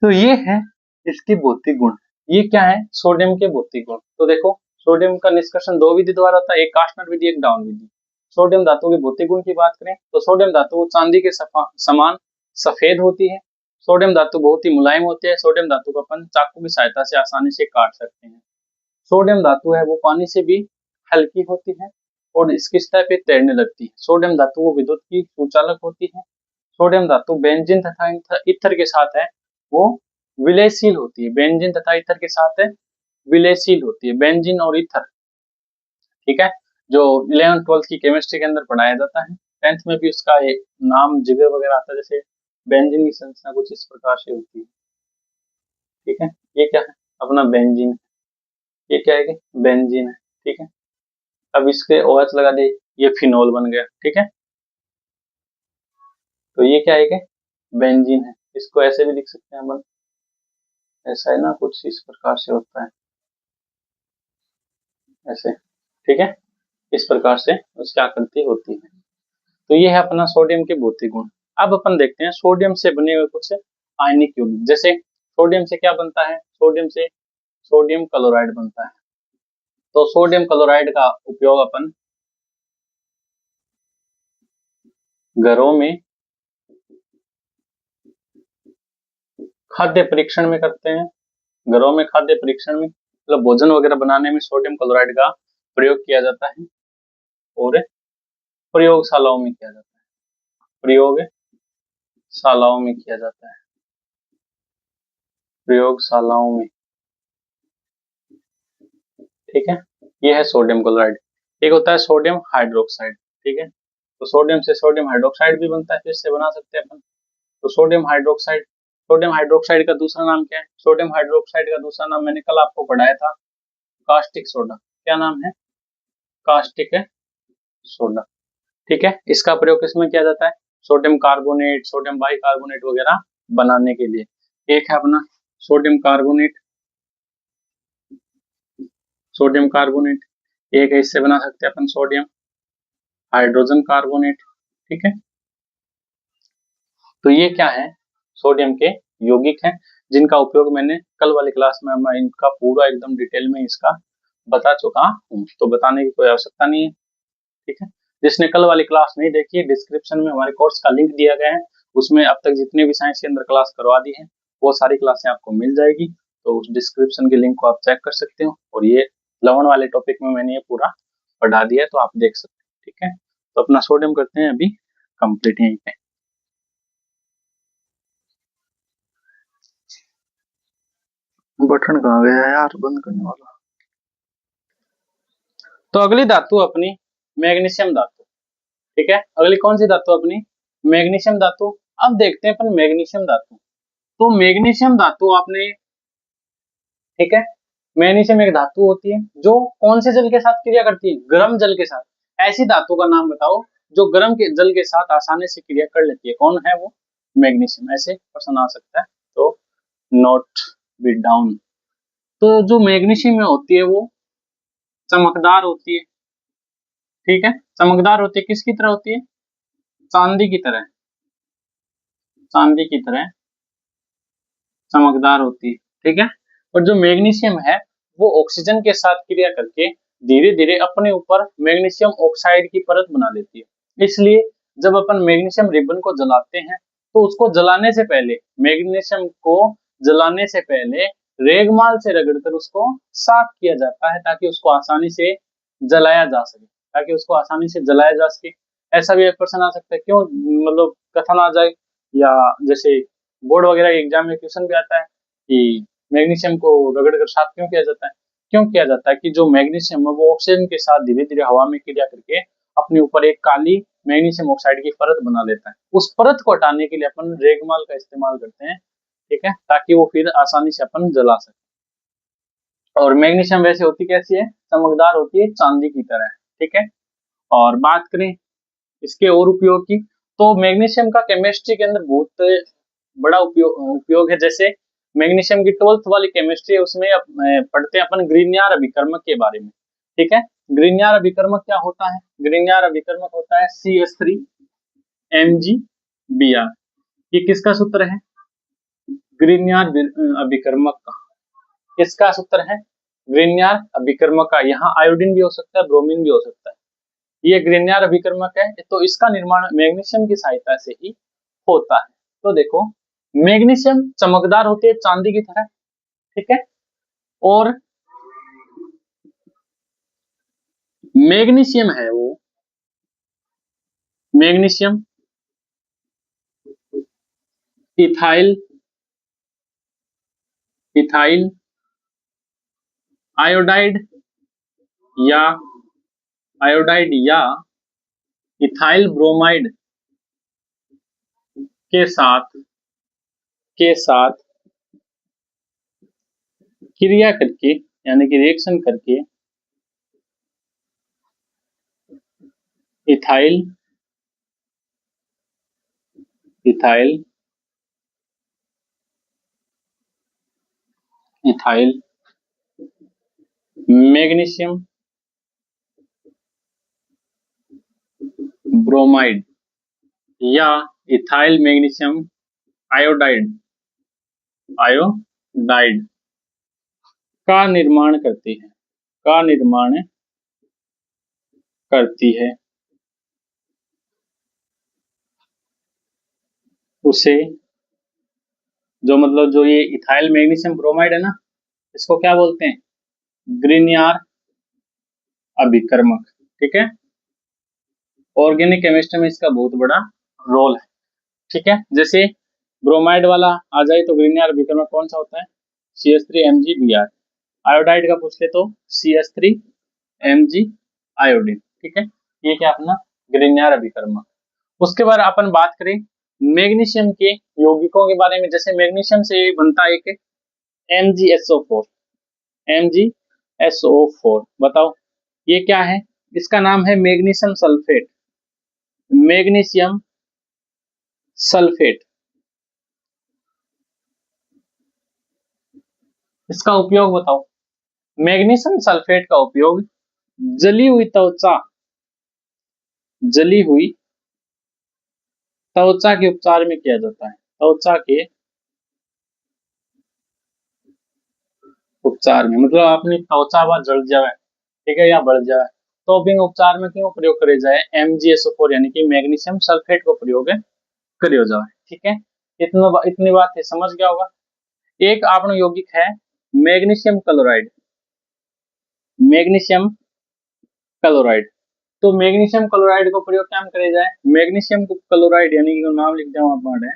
S1: तो ये है इसके भौतिक गुण। ये क्या है, सोडियम के भौतिक गुण। तो देखो, सोडियम का निष्कर्षण दो विधि द्वारा होता है, एक कास्टनर विधि, एक डाउन विधि। सोडियम धातु के भौतिक गुण की बात करें तो सोडियम धातु चांदी के समान सफेद होती है, सोडियम धातु बहुत ही मुलायम होती है, सोडियम धातु को अपन चाकू की सहायता से आसानी से काट सकते हैं। सोडियम धातु है वो पानी से भी हल्की होती है और इसकी सतह पे तैरने लगती है। सोडियम धातु वो विद्युत की सुचालक होती है। सोडियम धातु बेंजीन तथा ईथर के साथ है वो विलयशील होती है, बेंजीन तथा ईथर के साथ है विलयशील होती है, बेंजीन और ईथर। ठीक है, जो 11th 12th की केमिस्ट्री के अंदर पढ़ाया जाता है, 10th में भी उसका एक नाम जिगर वगैरह आता है, जैसे बेंजीन की संरचना कुछ इस प्रकार से होती है। ठीक है, ये क्या है अपना बेंजीन, ये क्या है कि बेंजीन है। ठीक है, अब इसके OH लगा दे, ये फिनोल बन गया। ठीक है, तो ये क्या है कि बेंजीन है, इसको ऐसे भी लिख सकते हैं अपन, ऐसा है ना, कुछ इस प्रकार से होता है ऐसे। ठीक है, इस प्रकार से उसकी आकृति होती है। तो ये है अपना सोडियम के भौतिक गुण। अब अपन देखते हैं सोडियम से बने हुए कुछ आयनिक यौगिक। जैसे सोडियम से क्या बनता है, सोडियम से सोडियम क्लोराइड बनता है। तो सोडियम क्लोराइड का उपयोग अपन घरों में खाद्य परीक्षण में करते हैं, घरों में खाद्य परीक्षण में मतलब भोजन वगैरह बनाने में सोडियम क्लोराइड का प्रयोग किया जाता है और प्रयोगशालाओं में किया जाता है, प्रयोगशालाओं में किया जाता है, प्रयोगशालाओं में। ठीक है, ये है सोडियम क्लोराइड। एक होता है सोडियम हाइड्रोक्साइड। ठीक है, तो सोडियम से सोडियम हाइड्रोक्साइड भी बनता है, फिर से बना सकते हैं अपन। तो सोडियम हाइड्रोक्साइड, सोडियम हाइड्रोक्साइड का दूसरा नाम क्या है, सोडियम हाइड्रोक्साइड का दूसरा नाम मैंने कल आपको पढ़ाया था, कास्टिक सोडा। क्या नाम है, कास्टिक है सोडा। ठीक है, इसका प्रयोग किसमें किया जाता है, सोडियम कार्बोनेट, सोडियम बाइकार्बोनेट वगैरह बनाने के लिए। एक है अपना सोडियम कार्बोनेट, सोडियम कार्बोनेट। एक है, इससे बना सकते हैं अपन सोडियम हाइड्रोजन कार्बोनेट। ठीक है, तो ये क्या है, सोडियम के यौगिक हैं जिनका उपयोग मैंने कल वाली क्लास में मैं इनका पूरा एकदम डिटेल में इसका बता चुका हूँ, तो बताने की कोई आवश्यकता नहीं है। ठीक है, जिसने कल वाली क्लास नहीं देखी है, डिस्क्रिप्शन में हमारे कोर्स का लिंक दिया गया है, उसमें अब तक जितने भी साइंस के अंदर क्लास करवा दी है वो सारी क्लासें आपको मिल जाएगी। तो उस डिस्क्रिप्शन के लिंक को आप चेक कर सकते हो, और ये लवण वाले टॉपिक में मैंने ये पूरा पढ़ा दिया है, तो आप देख सकते हैं। ठीक है, तो अपना सोडियम करते हैं अभी कंप्लीट यहीं पे। बटन कहाँ गया यार बंद करने वाला। तो अगली धातु अपनी मैग्नीशियम धातु। ठीक है, अगली कौन सी धातु अपनी, मैग्नीशियम धातु। अब देखते हैं अपन मैग्नीशियम धातु। तो मैग्नीशियम धातु आपने, ठीक है, मैग्नीशियम एक धातु होती है जो कौन से जल के साथ क्रिया करती है, गर्म जल के साथ। ऐसी धातु का नाम बताओ जो गर्म के जल के साथ आसानी से क्रिया कर लेती है, कौन है वो, मैग्नीशियम। ऐसे प्रश्न आ सकता है, तो नॉट बी डाउन। तो जो मैग्नीशियम में होती है वो चमकदार होती है, ठीक है, चमकदार होती है, किसकी तरह होती है, चांदी की तरह, चांदी की तरह चमकदार होती है, ठीक है। और जो मैग्नीशियम है वो ऑक्सीजन के साथ क्रिया करके धीरे धीरे अपने ऊपर मैग्नीशियम ऑक्साइड की परत बना लेती है। इसलिए जब अपन मैग्नीशियम रिबन को जलाते हैं तो उसको जलाने से पहले, मैग्नीशियम को जलाने से पहले रेगमाल से रगड़कर उसको साफ किया जाता है ताकि उसको आसानी से जलाया जा सके, ताकि उसको आसानी से जलाया जा सके। ऐसा भी एक क्वेश्चन आ सकता है, क्यों मतलब कथन आ जाए, या जैसे बोर्ड वगैरह के एग्जाम में क्वेश्चन भी आता है कि मैग्नीशियम को रगड़कर साफ क्यों किया जाता है। क्यों किया जाता है कि जो मैग्नीशियम है वो ऑक्सीजन के साथ धीरे धीरे हवा में क्रिया करके अपने ऊपर एक काली मैग्नीशियम ऑक्साइड की परत बना लेता है। उस परत को हटाने के लिए अपन रेगमाल का इस्तेमाल करते हैं, ठीक है, ताकि वो फिर आसानी से अपन जला सके। और मैग्नीशियम वैसे होती कैसी है, चमकदार होती है, चांदी की तरह, ठीक है। और बात करें इसके और उपयोग की, तो मैग्नीशियम का केमिस्ट्री के अंदर बहुत बड़ा उपयोग है। जैसे मैग्नीशियम की 12th वाली केमिस्ट्री है, उसमें पढ़ते हैं अपन ग्रिग्नार्ड अभिकर्मक के बारे में, ठीक है। ग्रिग्नार्ड अभिकर्मक क्या होता है, ग्रिग्नार्ड अभिकर्मक होता है CH3MgBr। ये किसका सूत्र है, ग्रिग्नार्ड अभिकर्मक का, किसका सूत्र है, ग्रिग्नार्ड अभिकर्मक का। यहाँ आयोडीन भी हो सकता है, ब्रोमीन भी हो सकता है। ये ग्रिग्नार्ड अभिकर्मक है, तो इसका निर्माण मैग्नीशियम की सहायता से ही होता है। तो देखो मैग्नीशियम चमकदार होती है चांदी की तरह, ठीक है। और मैग्नीशियम है वो, मैग्नीशियम इथाइल इथाइल आयोडाइड या इथाइल ब्रोमाइड के साथ क्रिया करके, यानी कि रिएक्शन करके इथाइल मैग्नीशियम ब्रोमाइड या इथाइल मैग्नीशियम आयोडाइड का निर्माण करती है, उसे जो ये इथाइल मैग्नीशियम ब्रोमाइड है ना, इसको क्या बोलते हैं, ग्रिग्नार्ड अभिकर्मक, ठीक है। ऑर्गेनिक केमिस्ट्री में इसका बहुत बड़ा रोल है, ठीक है। जैसे ब्रोमाइड वाला आ जाए तो ग्रिग्नार्ड अभिकर्मक कौन सा होता है, CH3MgBr। आयोडाइड का पूछ ले तो CH3Mg आयोडीन, ठीक है। ये क्या अपना ग्रिग्नार्ड अभिकर्मक। उसके बाद अपन बात करें मैग्नीशियम के यौगिकों के बारे में। जैसे मैग्नीशियम से बनता है एक MgSO4। बताओ ये क्या है, इसका नाम है मैग्नीशियम सल्फेट। इसका उपयोग बताओ, मैग्नीशियम सल्फेट का उपयोग जली हुई त्वचा के उपचार में किया जाता है, त्वचा के उपचार में, मतलब अपनी त्वचा बार जल जाए, ठीक है, या बढ़ जाए, तो भी उपचार में क्यों प्रयोग करे जाए, MgSO4 यानी कि मैग्नीशियम सल्फेट को प्रयोग करियो जाए, ठीक है। इतनी बात है, समझ गया होगा। एक आपनो यौगिक है मैग्नीशियम क्लोराइड। तो मैग्नीशियम क्लोराइड को प्रयोग क्या करे जाए, मैग्नीशियम क्लोराइड यानी कि नाम लिख दिया वहां पर है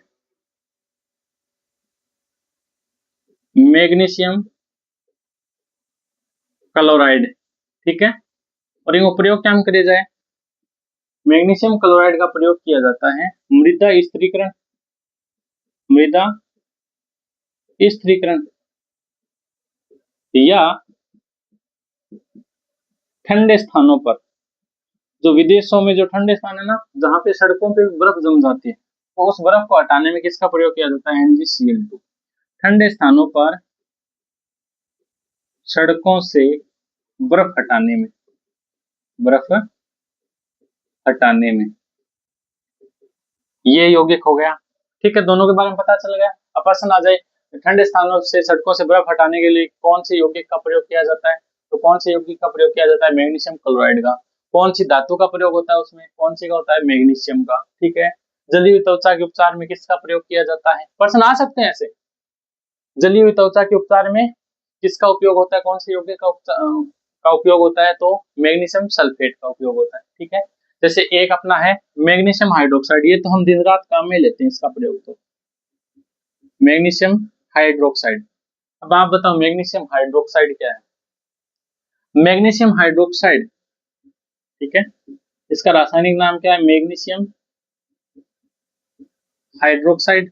S1: मैग्नीशियम क्लोराइड, ठीक है। और इनको प्रयोग क्या करे जाए, मैग्नीशियम क्लोराइड का प्रयोग किया जाता है मृदा स्थिरीकरण या ठंडे स्थानों पर, जो विदेशों में जो ठंडे स्थान है ना, जहां पे सड़कों पे बर्फ जम जाती है, तो उस बर्फ को हटाने में किसका प्रयोग किया जाता है, MgCl2। ठंडे स्थानों पर सड़कों से बर्फ हटाने में, बर्फ हटाने में ये यौगिक हो गया। ठीक है, दोनों के बारे में पता चल गया। अब प्रश्न आ जाए, ठंडे स्थानों से सड़कों से बर्फ हटाने के लिए कौन से यौगिक का प्रयोग किया जाता है? तो कौन से यौगिक का प्रयोग किया जाता है? मैग्नीशियम क्लोराइड का। कौन सी धातु का प्रयोग होता है उसमें? कौन सी का होता है? मैग्नीशियम का। ठीक है, जली हुई त्वचा के उपचार में किसका प्रयोग किया जाता है? प्रश्न आ सकते हैं ऐसे, जली हुई त्वचा के उपचार में किसका उपयोग होता है? कौन से यौगिक का उपयोग होता है? तो मैग्नीशियम सल्फेट का उपयोग होता है। ठीक है, जैसे एक अपना है मैग्नीशियम हाइड्रोक्साइड, ये तो हम दिन रात काम में लेते हैं इसका प्रयोग, तो मैग्नीशियम हाइड्रोक्साइड। अब आप बताओ मैग्नीशियम हाइड्रोक्साइड क्या है? मैग्नीशियम हाइड्रोक्साइड, ठीक है, इसका रासायनिक नाम क्या है? Magnesium hydroxide.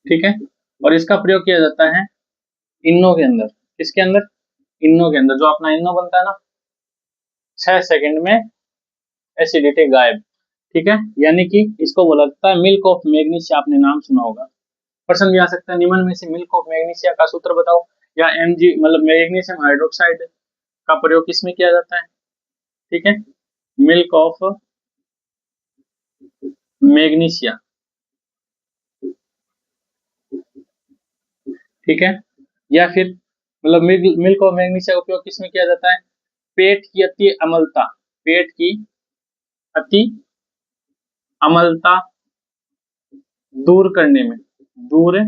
S1: ठीक है, और इसका प्रयोग किया जाता है इनो के अंदर। किसके अंदर? इनो के अंदर। जो अपना इनो बनता है ना, 6 सेकंड में एसिडिटी गायब। ठीक है, यानी कि इसको बोला जाता है मिल्क ऑफ मैग्नीशिया। आपने नाम सुना होगा। प्रश्न भी आ सकता है, निम्न में से मिल्क ऑफ मैग्नीशिया का सूत्र बताओ, या एमजी मतलब मैग्नीशियम हाइड्रोक्साइड का प्रयोग किसमें किया जाता है? ठीक है, मिल्क ऑफ मैग्नीशिया। ठीक है, या फिर मतलब मिल्क ऑफ मैग्नीशिया का उपयोग किसमें किया जाता है? पेट की अति अम्लता, पेट की अति अम्लता दूर करने में, दूर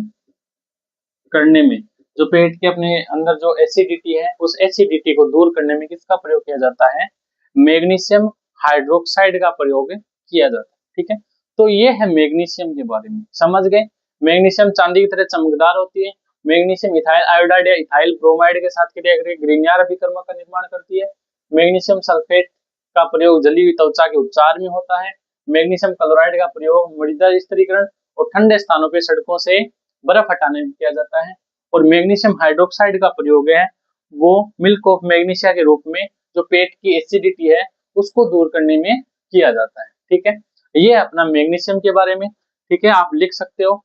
S1: करने में, जो पेट के अपने अंदर जो एसिडिटी है, उस एसिडिटी को दूर करने में किसका प्रयोग किया जाता है? मैग्नीशियम हाइड्रोक्साइड का प्रयोग किया जाता है। ठीक है, तो ये है मैग्नीशियम के बारे में, समझ गए। मैग्नीशियम चांदी की तरह चमकदार होती है। मैग्नीशियम इथाइल आयोडाइड या इथाइल ब्रोमाइड के साथ क्रिया करके ग्रिग्नार अभिकर्मक का निर्माण करती है। मैग्नीशियम सल्फेट का प्रयोग जली हुई त्वचा के उपचार में होता है। मैग्नीशियम क्लोराइड का प्रयोग मृदा स्थिरीकरण और ठंडे स्थानों पर सड़कों से बर्फ हटाने में किया जाता है। और मैग्नीशियम हाइड्रोक्साइड का प्रयोग है वो मिल्क ऑफ मैग्नीशिया के रूप में जो पेट की एसिडिटी है उसको दूर करने में किया जाता है। ठीक है, ये अपना मैग्नीशियम के बारे में। ठीक है, आप लिख सकते हो,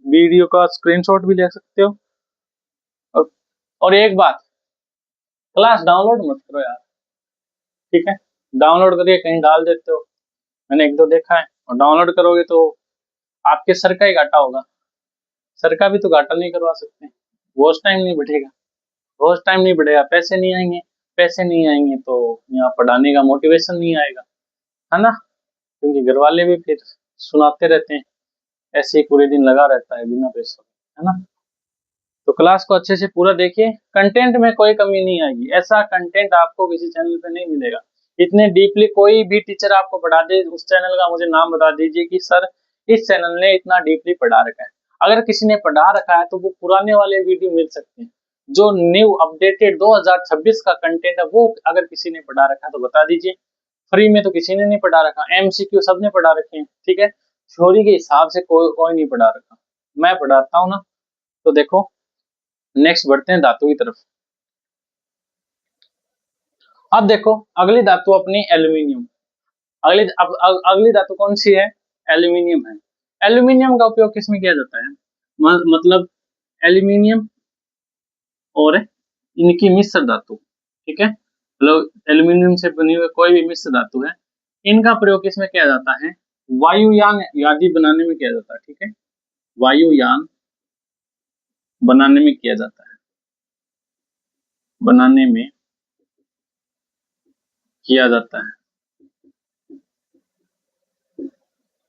S1: वीडियो का स्क्रीनशॉट भी ले सकते हो। और एक बात, क्लास डाउनलोड मत करो यार। ठीक है, डाउनलोड करके कहीं डाल देते हो, मैंने एक दो देखा है। और डाउनलोड करोगे तो आपके सर का ही घाटा होगा, सर का भी तो घाटा नहीं करवा सकते। वॉच टाइम नहीं बढ़ेगा, वॉच टाइम नहीं बढ़ेगा, पैसे नहीं आएंगे, पैसे नहीं आएंगे तो यहाँ पढ़ाने का मोटिवेशन नहीं आएगा, है ना। क्योंकि घर वाले भी फिर सुनाते रहते हैं, ऐसे ही पूरे दिन लगा रहता है बिना पैसों, है ना। तो क्लास को अच्छे से पूरा देखिए, कंटेंट में कोई कमी नहीं आएगी। ऐसा कंटेंट आपको किसी चैनल पे नहीं मिलेगा। इतने डीपली कोई भी टीचर आपको पढ़ा दे, उस चैनल का मुझे नाम बता दीजिए कि सर इस चैनल ने इतना डीपली पढ़ा रखा है। अगर किसी ने पढ़ा रखा है तो वो पुराने वाले वीडियो मिल सकते हैं। जो न्यू अपडेटेड 2026 का कंटेंट है वो अगर किसी ने पढ़ा रखा है तो बता दीजिए। फ्री में तो किसी ने नहीं पढ़ा रखा, एमसीक्यू सबने पढ़ा रखे हैं। ठीक है, थ्योरी के हिसाब से कोई नहीं पढ़ा रखा, मैं पढ़ाता हूँ ना। तो देखो, नेक्स्ट बढ़ते हैं धातु की तरफ। अब देखो अगली धातु अपनी एल्यूमिनियम। अगली धातु कौन सी है? एल्यूमिनियम है। एल्यूमिनियम का उपयोग किसमें किया जाता है? मतलब एल्यूमिनियम और इनकी मिश्र धातु, ठीक है, मतलब एल्यूमिनियम से बनी हुई कोई भी मिश्र धातु है, इनका प्रयोग किसमें किया जाता है? वायुयान आदि बनाने में किया जाता है। ठीक है, वायुयान बनाने में किया जाता है, बनाने में किया जाता है।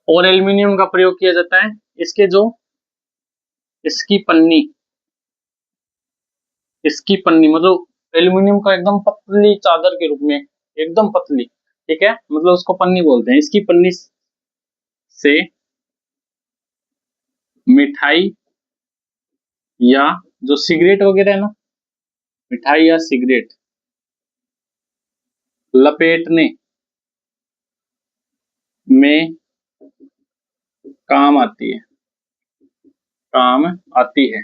S1: और एल्यूमिनियम का प्रयोग किया जाता है इसके जो इसकी पन्नी मतलब एल्यूमिनियम का एकदम पतली चादर के रूप में, एकदम पतली, ठीक है, मतलब उसको पन्नी बोलते हैं। इसकी पन्नी से मिठाई या जो सिगरेट वगैरह है ना, मिठाई या सिगरेट लपेटने में काम आती है, काम आती है।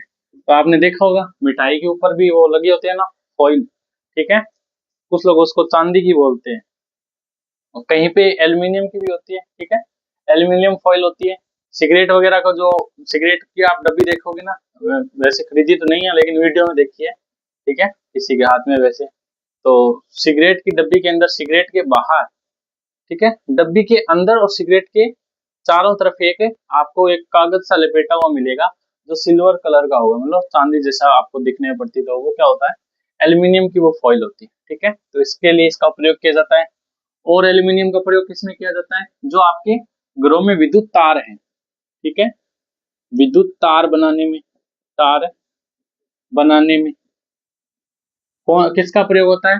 S1: तो आपने देखा होगा मिठाई के ऊपर भी वो लगे होते हैं ना, फॉइल, ठीक है, कुछ लोग उसको चांदी की बोलते हैं, और कहीं पे एल्यूमिनियम की भी होती है। ठीक है, एल्यूमिनियम फॉइल होती है, सिगरेट वगैरह का जो सिगरेट की आप डब्बी देखोगे ना, वैसे खरीदी तो नहीं है लेकिन वीडियो में देखी है, ठीक है, किसी के हाथ में वैसे। तो सिगरेट की डब्बी के अंदर, सिगरेट के बाहर, ठीक है, डब्बी के अंदर और सिगरेट के चारों तरफ एक आपको एक कागज सा लपेटा हुआ मिलेगा जो सिल्वर कलर का होगा, मतलब चांदी जैसा आपको दिखने में पड़ती, तो वो क्या होता है, एल्यूमिनियम की वो फॉइल होती है, ठीक है। तो इसके लिए इसका प्रयोग किया जाता है। और एल्यूमिनियम का प्रयोग किसमें किया जाता है, जो आपके घरों में विद्युत तार है, ठीक है, विद्युत तार बनाने में, तार बनाने में कौन किसका प्रयोग होता है,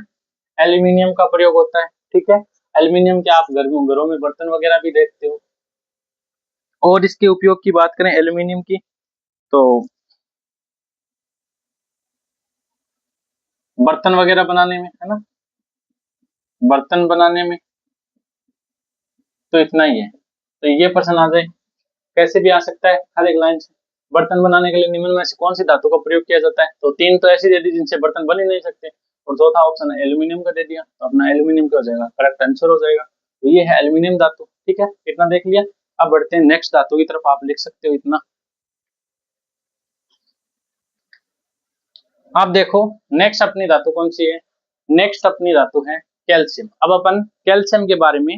S1: एल्यूमिनियम का प्रयोग होता है, ठीक है। एल्यूमिनियम के आप घरों में बर्तन वगैरह भी देखते हो। और इसके उपयोग की बात करें एल्यूमिनियम की, तो बर्तन वगैरह बनाने में, है ना, बर्तन बनाने में तो इतना ही है। तो ये प्रश्न आ जाए, कैसे भी आ सकता है हर एक लाइन से। बर्तन बनाने के लिए निम्न में से कौन सी धातु का प्रयोग किया जाता है, तो तीन तो ऐसी दे दी जिनसे बर्तन बन ही नहीं सकते, और चौथा ऑप्शन है एल्यूमिनियम का दे दिया, तो अपना एल्यूमिनियम का हो जाएगा, करेक्ट आंसर हो जाएगा। तो ये है एल्यूमिनियम धातु, ठीक है, इतना देख लिया। अब बढ़ते हैं नेक्स्ट धातु की तरफ, आप लिख सकते हो इतना। आप देखो नेक्स्ट अपनी धातु कौन सी है, नेक्स्ट अपनी धातु है कैल्शियम। अब अपन कैल्शियम के बारे में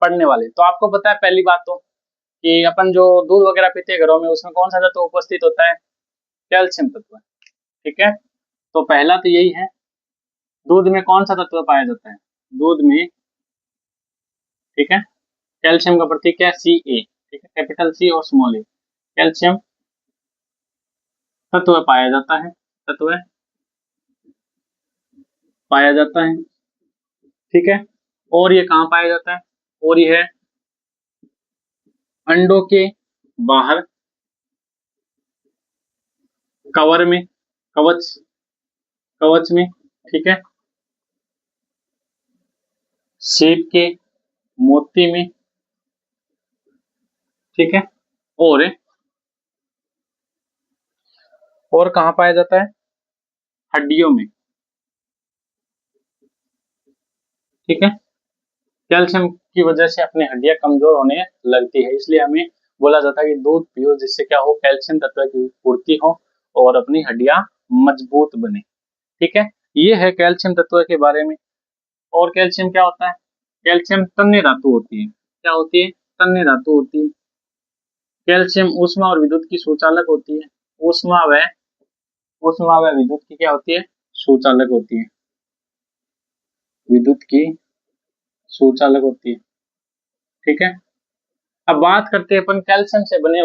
S1: पढ़ने वाले। तो आपको पता है पहली बात तो कि अपन जो दूध वगैरह पीते हैं घरों में, उसमें कौन सा तत्व उपस्थित होता है, कैल्शियम तत्व, ठीक है। तो पहला तो यही है, दूध में कौन सा तत्व पाया जाता है, दूध में, ठीक है, कैल्शियम का प्रतीक है सी ए, ठीक है, कैपिटल सी और स्मॉल ए, कैल्शियम तत्व पाया जाता है, तत्व पाया जाता है, ठीक है। और ये कहाँ पाया जाता है, और ये है अंडों के बाहर, कवर में, कवच, कवच में, ठीक है, सीप के मोती में, ठीक है। और कहाँ पाया जाता है, हड्डियों में, ठीक है। कैल्शियम की वजह से अपनी हड्डियां कमजोर होने लगती है, इसलिए हमें बोला जाता है कि दूध पियो, जिससे क्या हो, कैल्शियम तत्व की पूर्ति हो और अपनी हड्डियां मजबूत बने, ठीक है। ये है कैल्शियम तत्व के बारे में। और कैल्शियम क्या होता है, कैल्शियम तन्य धातु होती है, क्या होती है, तन्य धातु होती है। कैल्शियम ऊष्मा और विद्युत की सुचालक होती है, ऊष्मा व विद्युत की क्या होती है, सुचालक होती है, विद्युत की सुचालक होती है, ठीक है। अब बात करते हैं अपन कैल्शियम से बने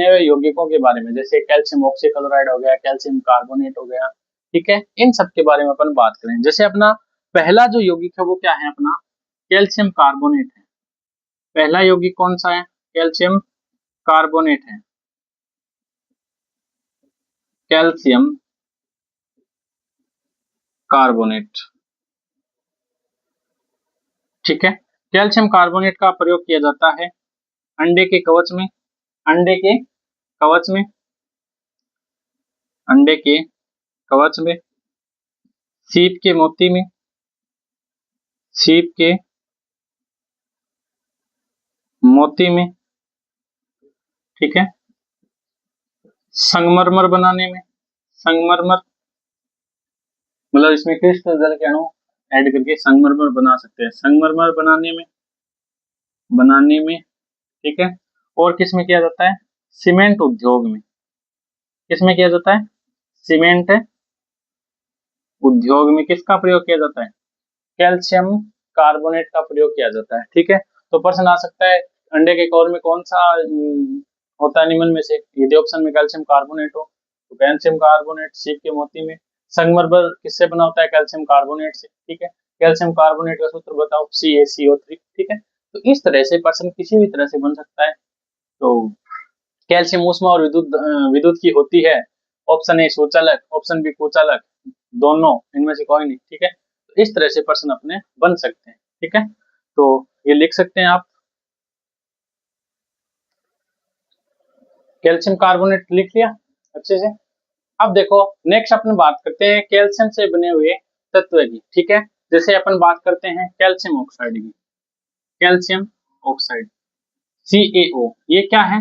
S1: हुए यौगिकों के बारे में, जैसे कैल्शियम ऑक्सीक्लोराइड हो गया, कैल्शियम कार्बोनेट हो गया, ठीक है। इन सब के बारे में अपन बात करें। जैसे अपना पहला जो यौगिक है वो क्या है, अपना कैल्शियम कार्बोनेट है। पहला यौगिक कौन सा है, कैल्शियम कार्बोनेट है, कैल्शियम कार्बोनेट, ठीक है। कैल्शियम कार्बोनेट का प्रयोग किया जाता है अंडे के कवच में, अंडे के कवच में, अंडे के कवच में, सीप के मोती में, सीप के मोती में, ठीक है। संगमरमर बनाने में, संगमरमर मतलब इसमें क्रिस्टल जल के अणु ऐड करके संगमरमर बना सकते हैं, संगमरमर बनाने में, ठीक है। और किस में किया जाता है, सीमेंट उद्योग में, किसमें किया जाता है, सीमेंट उद्योग में किसका प्रयोग किया जाता है, कैल्शियम कार्बोनेट का प्रयोग किया जाता है, ठीक है। तो प्रश्न आ सकता है अंडे के कोर में कौन सा होता है निम्न में से, यदि ऑप्शन में कैल्शियम कार्बोनेट हो तो कैल्शियम कार्बोनेट, सीप के मोती में। संगमरमर किससे बना होता है, कैल्शियम कार्बोनेट से, ठीक है। कैल्शियम कार्बोनेट का सूत्र बताओ, CaCO3, ठीक है। तो इस तरह से प्रश्न किसी भी तरह से बन सकता है। तो कैल्शियम ऊष्मा और विद्युत की होती है, ऑप्शन ए सुचालक, ऑप्शन बी कुचालक, दोनों इनमें से कोई नहीं, ठीक है। तो इस तरह से प्रश्न अपने बन सकते हैं, ठीक है। तो ये लिख सकते हैं आप, कैल्शियम कार्बोनेट लिख लिया अच्छे से। अब देखो नेक्स्ट अपन बात करते हैं कैल्शियम से बने हुए तत्व की, ठीक है। जैसे अपन बात करते हैं कैल्शियम ऑक्साइड की, कैल्शियम ऑक्साइड CaO, ये क्या है?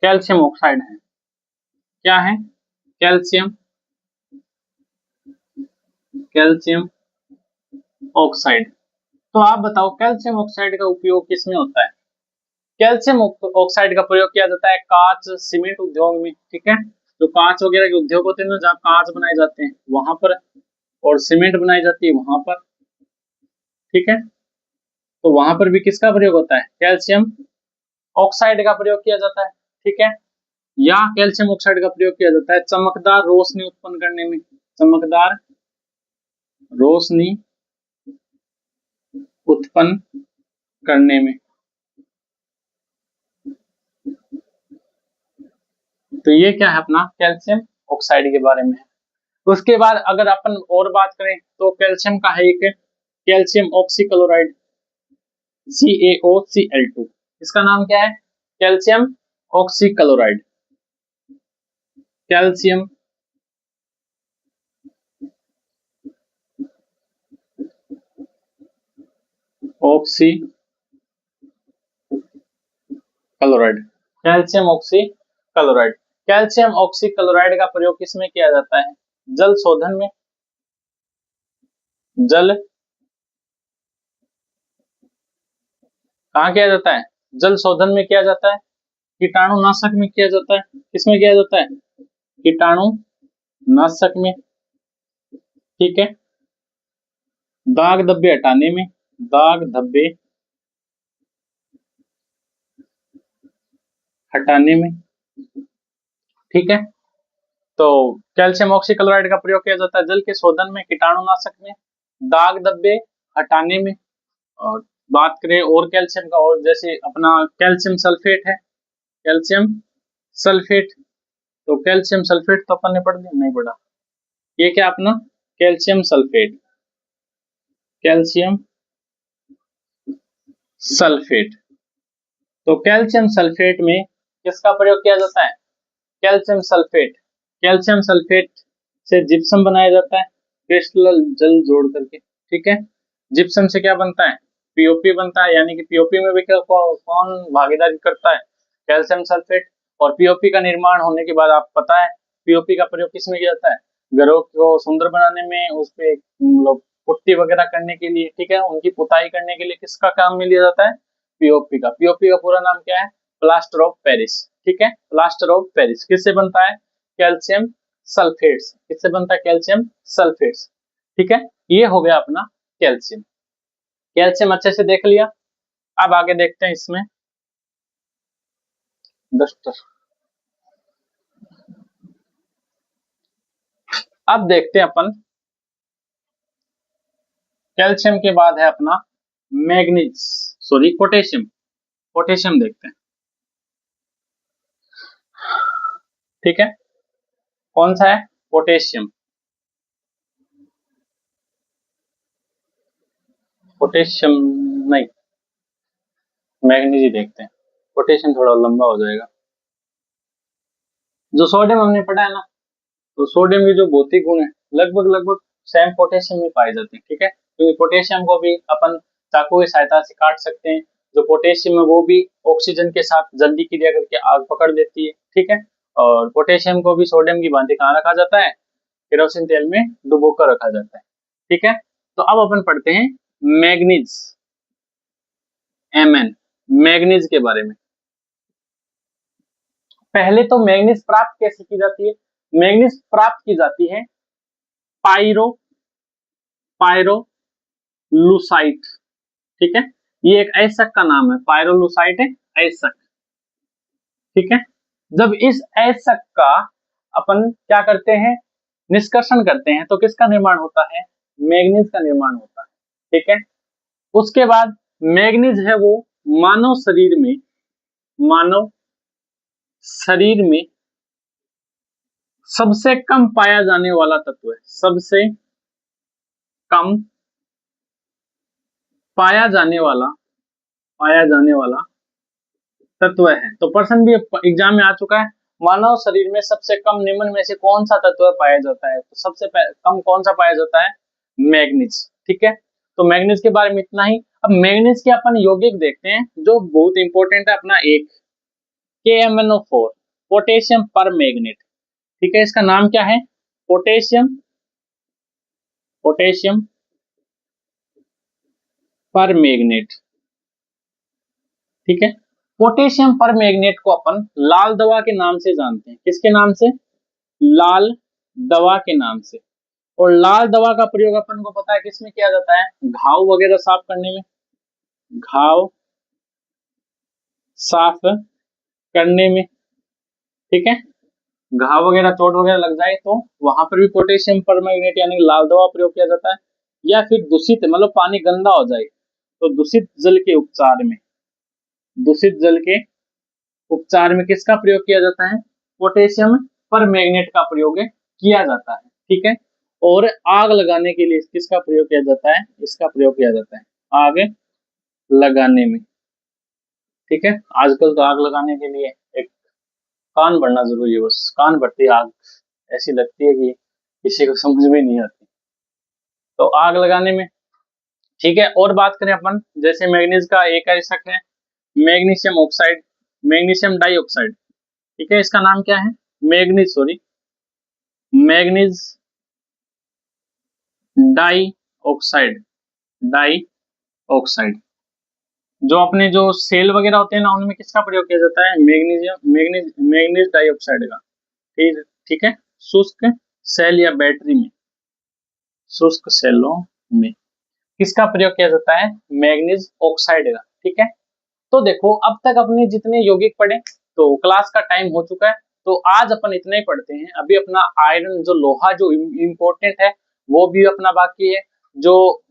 S1: कैल्शियम ऑक्साइड है। क्या है? Calcium, calcium oxide. तो आप बताओ कैल्शियम ऑक्साइड का उपयोग किसमें होता है? कैल्शियम ऑक्साइड का प्रयोग किया जाता है कांच सीमेंट उद्योग में, ठीक है। जो कांच वगैरह के उद्योग होते हैं ना, जहाँ कांच बनाए जाते हैं वहां पर, और सीमेंट बनाई जाती है वहां पर, ठीक है। तो वहां पर भी किसका प्रयोग होता है? कैल्शियम ऑक्साइड का प्रयोग किया जाता है, ठीक है। या कैल्शियम ऑक्साइड का प्रयोग किया जाता है चमकदार रोशनी उत्पन्न करने में, चमकदार रोशनी उत्पन्न करने में। तो ये क्या है अपना कैल्शियम ऑक्साइड के बारे में। उसके बाद अगर अपन और बात करें तो कैल्शियम का है एक कैल्शियम ऑक्सीक्लोराइड CaOCl2। इसका नाम क्या है? Calcium oxychloride, calcium oxychloride, calcium oxychloride. Calcium oxychloride का प्रयोग किसमें किया जाता है? जल शोधन में, जल कहाँ किया जाता है? जल शोधन में किया जाता है, कीटाणुनाशक में किया जाता है। किसमें किया जाता है? कीटाणुनाशक में, ठीक है। दाग धब्बे हटाने में, दाग धब्बे हटाने में, ठीक है। तो कैल्शियम ऑक्सीक्लोराइड का प्रयोग किया जाता है जल के शोधन में, कीटाणुनाशक में, दाग धब्बे हटाने में। और बात करें और कैल्शियम का, और जैसे अपना कैल्शियम सल्फेट है, कैल्शियम सल्फेट। तो कैल्शियम सल्फेट तो अपन ने पढ़ लिया, नहीं पढ़ा। ये क्या अपना कैल्शियम सल्फेट, कैल्शियम सल्फेट। तो कैल्शियम सल्फेट में किसका प्रयोग किया जाता है? कैल्शियम सल्फेट, कैल्शियम सल्फेट से जिप्सम बनाया जाता है क्रिस्टल जल जोड़ करके, ठीक है। जिप्सम से क्या बनता है? पीओपी बनता है। यानी कि पीओपी में भी कौन भागीदारी करता है? Calcium sulphate. और पीओपी का निर्माण होने के बाद आप पता है पीओपी का प्रयोग किसमें किया जाता है? घरों को सुंदर बनाने में, उस पे मतलब पुट्टी वगैरह करने के लिए, ठीक है, उनकी पुताई करने के लिए किसका काम में लिया जाता है? पीओपी का। पीओपी का पूरा नाम क्या है? प्लास्टर ऑफ पेरिस, ठीक है। प्लास्टर ऑफ पेरिस किससे बनता है? Calcium sulphates. किससे बनता है? कैल्शियम सल्फेट्स, ठीक है। ये हो गया अपना कैल्शियम। कैल्शियम अच्छे से देख लिया। अब आगे देखते हैं इसमें डस्टर। अब देखते हैं अपन कैल्शियम के बाद है अपना मैग्नीज, सॉरी पोटेशियम। पोटेशियम देखते हैं, ठीक है। कौन सा है? पोटेशियम। पोटेशियम नहीं, मैग्नीज ही देखते हैं। पोटेशियम थोड़ा लंबा हो जाएगा। जो सोडियम हमने पढ़ा है ना, तो सोडियम के जो भौतिक गुण है लगभग लगभग सेम पोटेशियम में पाए जाते हैं, ठीक है। क्योंकि पोटेशियम को भी अपन चाकू की सहायता से काट सकते हैं। जो पोटेशियम है वो भी ऑक्सीजन के साथ जल्दी क्रिया करके आग पकड़ लेती है, ठीक है। और पोटेशियम को भी सोडियम की भांति कहाँ रखा जाता है? केरोसिन तेल में डुबो कर रखा जाता है, ठीक है। तो अब अपन पढ़ते हैं मैग्नीज, Mn, मैग्नीज के बारे में। पहले तो मैग्नीज प्राप्त कैसे की जाती है? मैग्नीज प्राप्त की जाती है पायरो पायरोलुसाइट, ठीक है। ये एक अयस्क का नाम है, पायरोलुसाइट है अयस्क, ठीक है। जब इस अयस्क का अपन क्या करते हैं? निष्कर्षण करते हैं तो किसका निर्माण होता है? मैग्नीज का निर्माण होता है, ठीक है। उसके बाद मैग्नीज है वो मानव शरीर में, मानव शरीर में सबसे कम पाया जाने वाला तत्व है, सबसे कम पाया जाने वाला तत्व है। तो प्रश्न भी एग्जाम में आ चुका है, मानव शरीर में सबसे कम निम्न में से कौन सा तत्व पाया जाता है? तो सबसे कम कौन सा पाया जाता है? मैग्नीज, ठीक है। तो मैग्नीज के बारे में इतना ही। अब मैग्नीज के अपन यौगिक देखते हैं जो बहुत इंपॉर्टेंट है अपना एक KMnO4 पोटेशियम पर मैग्नेट। ठीक है, इसका नाम क्या है? पोटेशियम पोटेशियम पर मैग्नेट। ठीक है, पोटेशियम पर मैग्नेट को अपन लाल दवा के नाम से जानते हैं। किसके नाम से? लाल दवा के नाम से। और लाल दवा का प्रयोग अपन को पता है किसमें किया जाता है? घाव वगैरह साफ करने में, घाव साफ करने में। ठीक है, घाव वगैरह चोट वगैरह लग जाए तो वहां पर भी पोटेशियम परमैंगनेट यानी लाल दवा प्रयोग किया जाता है। या फिर दूषित मतलब पानी गंदा हो जाए तो दूषित जल के उपचार में, दूषित जल के उपचार में किसका प्रयोग किया जाता है? पोटेशियम परमैंगनेट का प्रयोग किया जाता है। ठीक है, और आग लगाने के लिए किसका प्रयोग किया जाता है? इसका प्रयोग किया जाता है आग लगाने में। ठीक है, आजकल तो आग लगाने के लिए एक कान भरना जरूरी है, बस कान भरती आग ऐसी लगती है कि किसी को समझ में नहीं आती, तो आग लगाने में। ठीक है, और बात करें अपन, जैसे मैग्नीज का एक आयस्क है मैग्नीशियम ऑक्साइड, मैग्नीशियम डाइऑक्साइड। ठीक है, इसका नाम क्या है? Manganese dioxide, dioxide. जो अपने जो सेल वगैरह होते हैं ना, उनमें किसका प्रयोग किया जाता है? मैग्नीज डाइऑक्साइड का। ठीक है, शुष्क सेल या बैटरी में, शुष्क सेलों में किसका प्रयोग किया जाता है? मैग्नीज ऑक्साइड का। ठीक है, तो देखो अब तक अपने जितने यौगिक पढ़े, तो क्लास का टाइम हो चुका है, तो आज अपन इतना ही पढ़ते हैं। अभी अपना आयरन जो लोहा जो इम्पोर्टेंट है वो भी अपना बाकी है, जो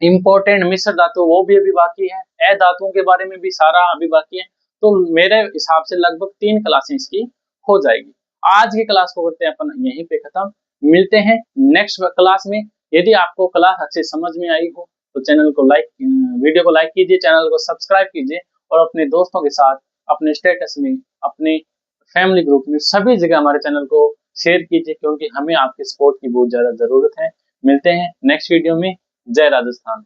S1: इम्पोर्टेंट मिश्र धातु वो भी अभी बाकी है, अधातुओं के बारे में भी सारा अभी बाकी है। तो मेरे हिसाब से लगभग 3 क्लासें इसकी हो जाएगी। आज की क्लास को करते हैं अपन यहीं पे खत्म, मिलते हैं नेक्स्ट क्लास में। यदि आपको क्लास अच्छे समझ में आई हो तो चैनल को लाइक, वीडियो को लाइक कीजिए, चैनल को सब्सक्राइब कीजिए और अपने दोस्तों के साथ, अपने स्टेटस में, अपने फैमिली ग्रुप में, सभी जगह हमारे चैनल को शेयर कीजिए, क्योंकि हमें आपके सपोर्ट की बहुत ज्यादा जरूरत है। मिलते हैं नेक्स्ट वीडियो में। जय राजस्थान।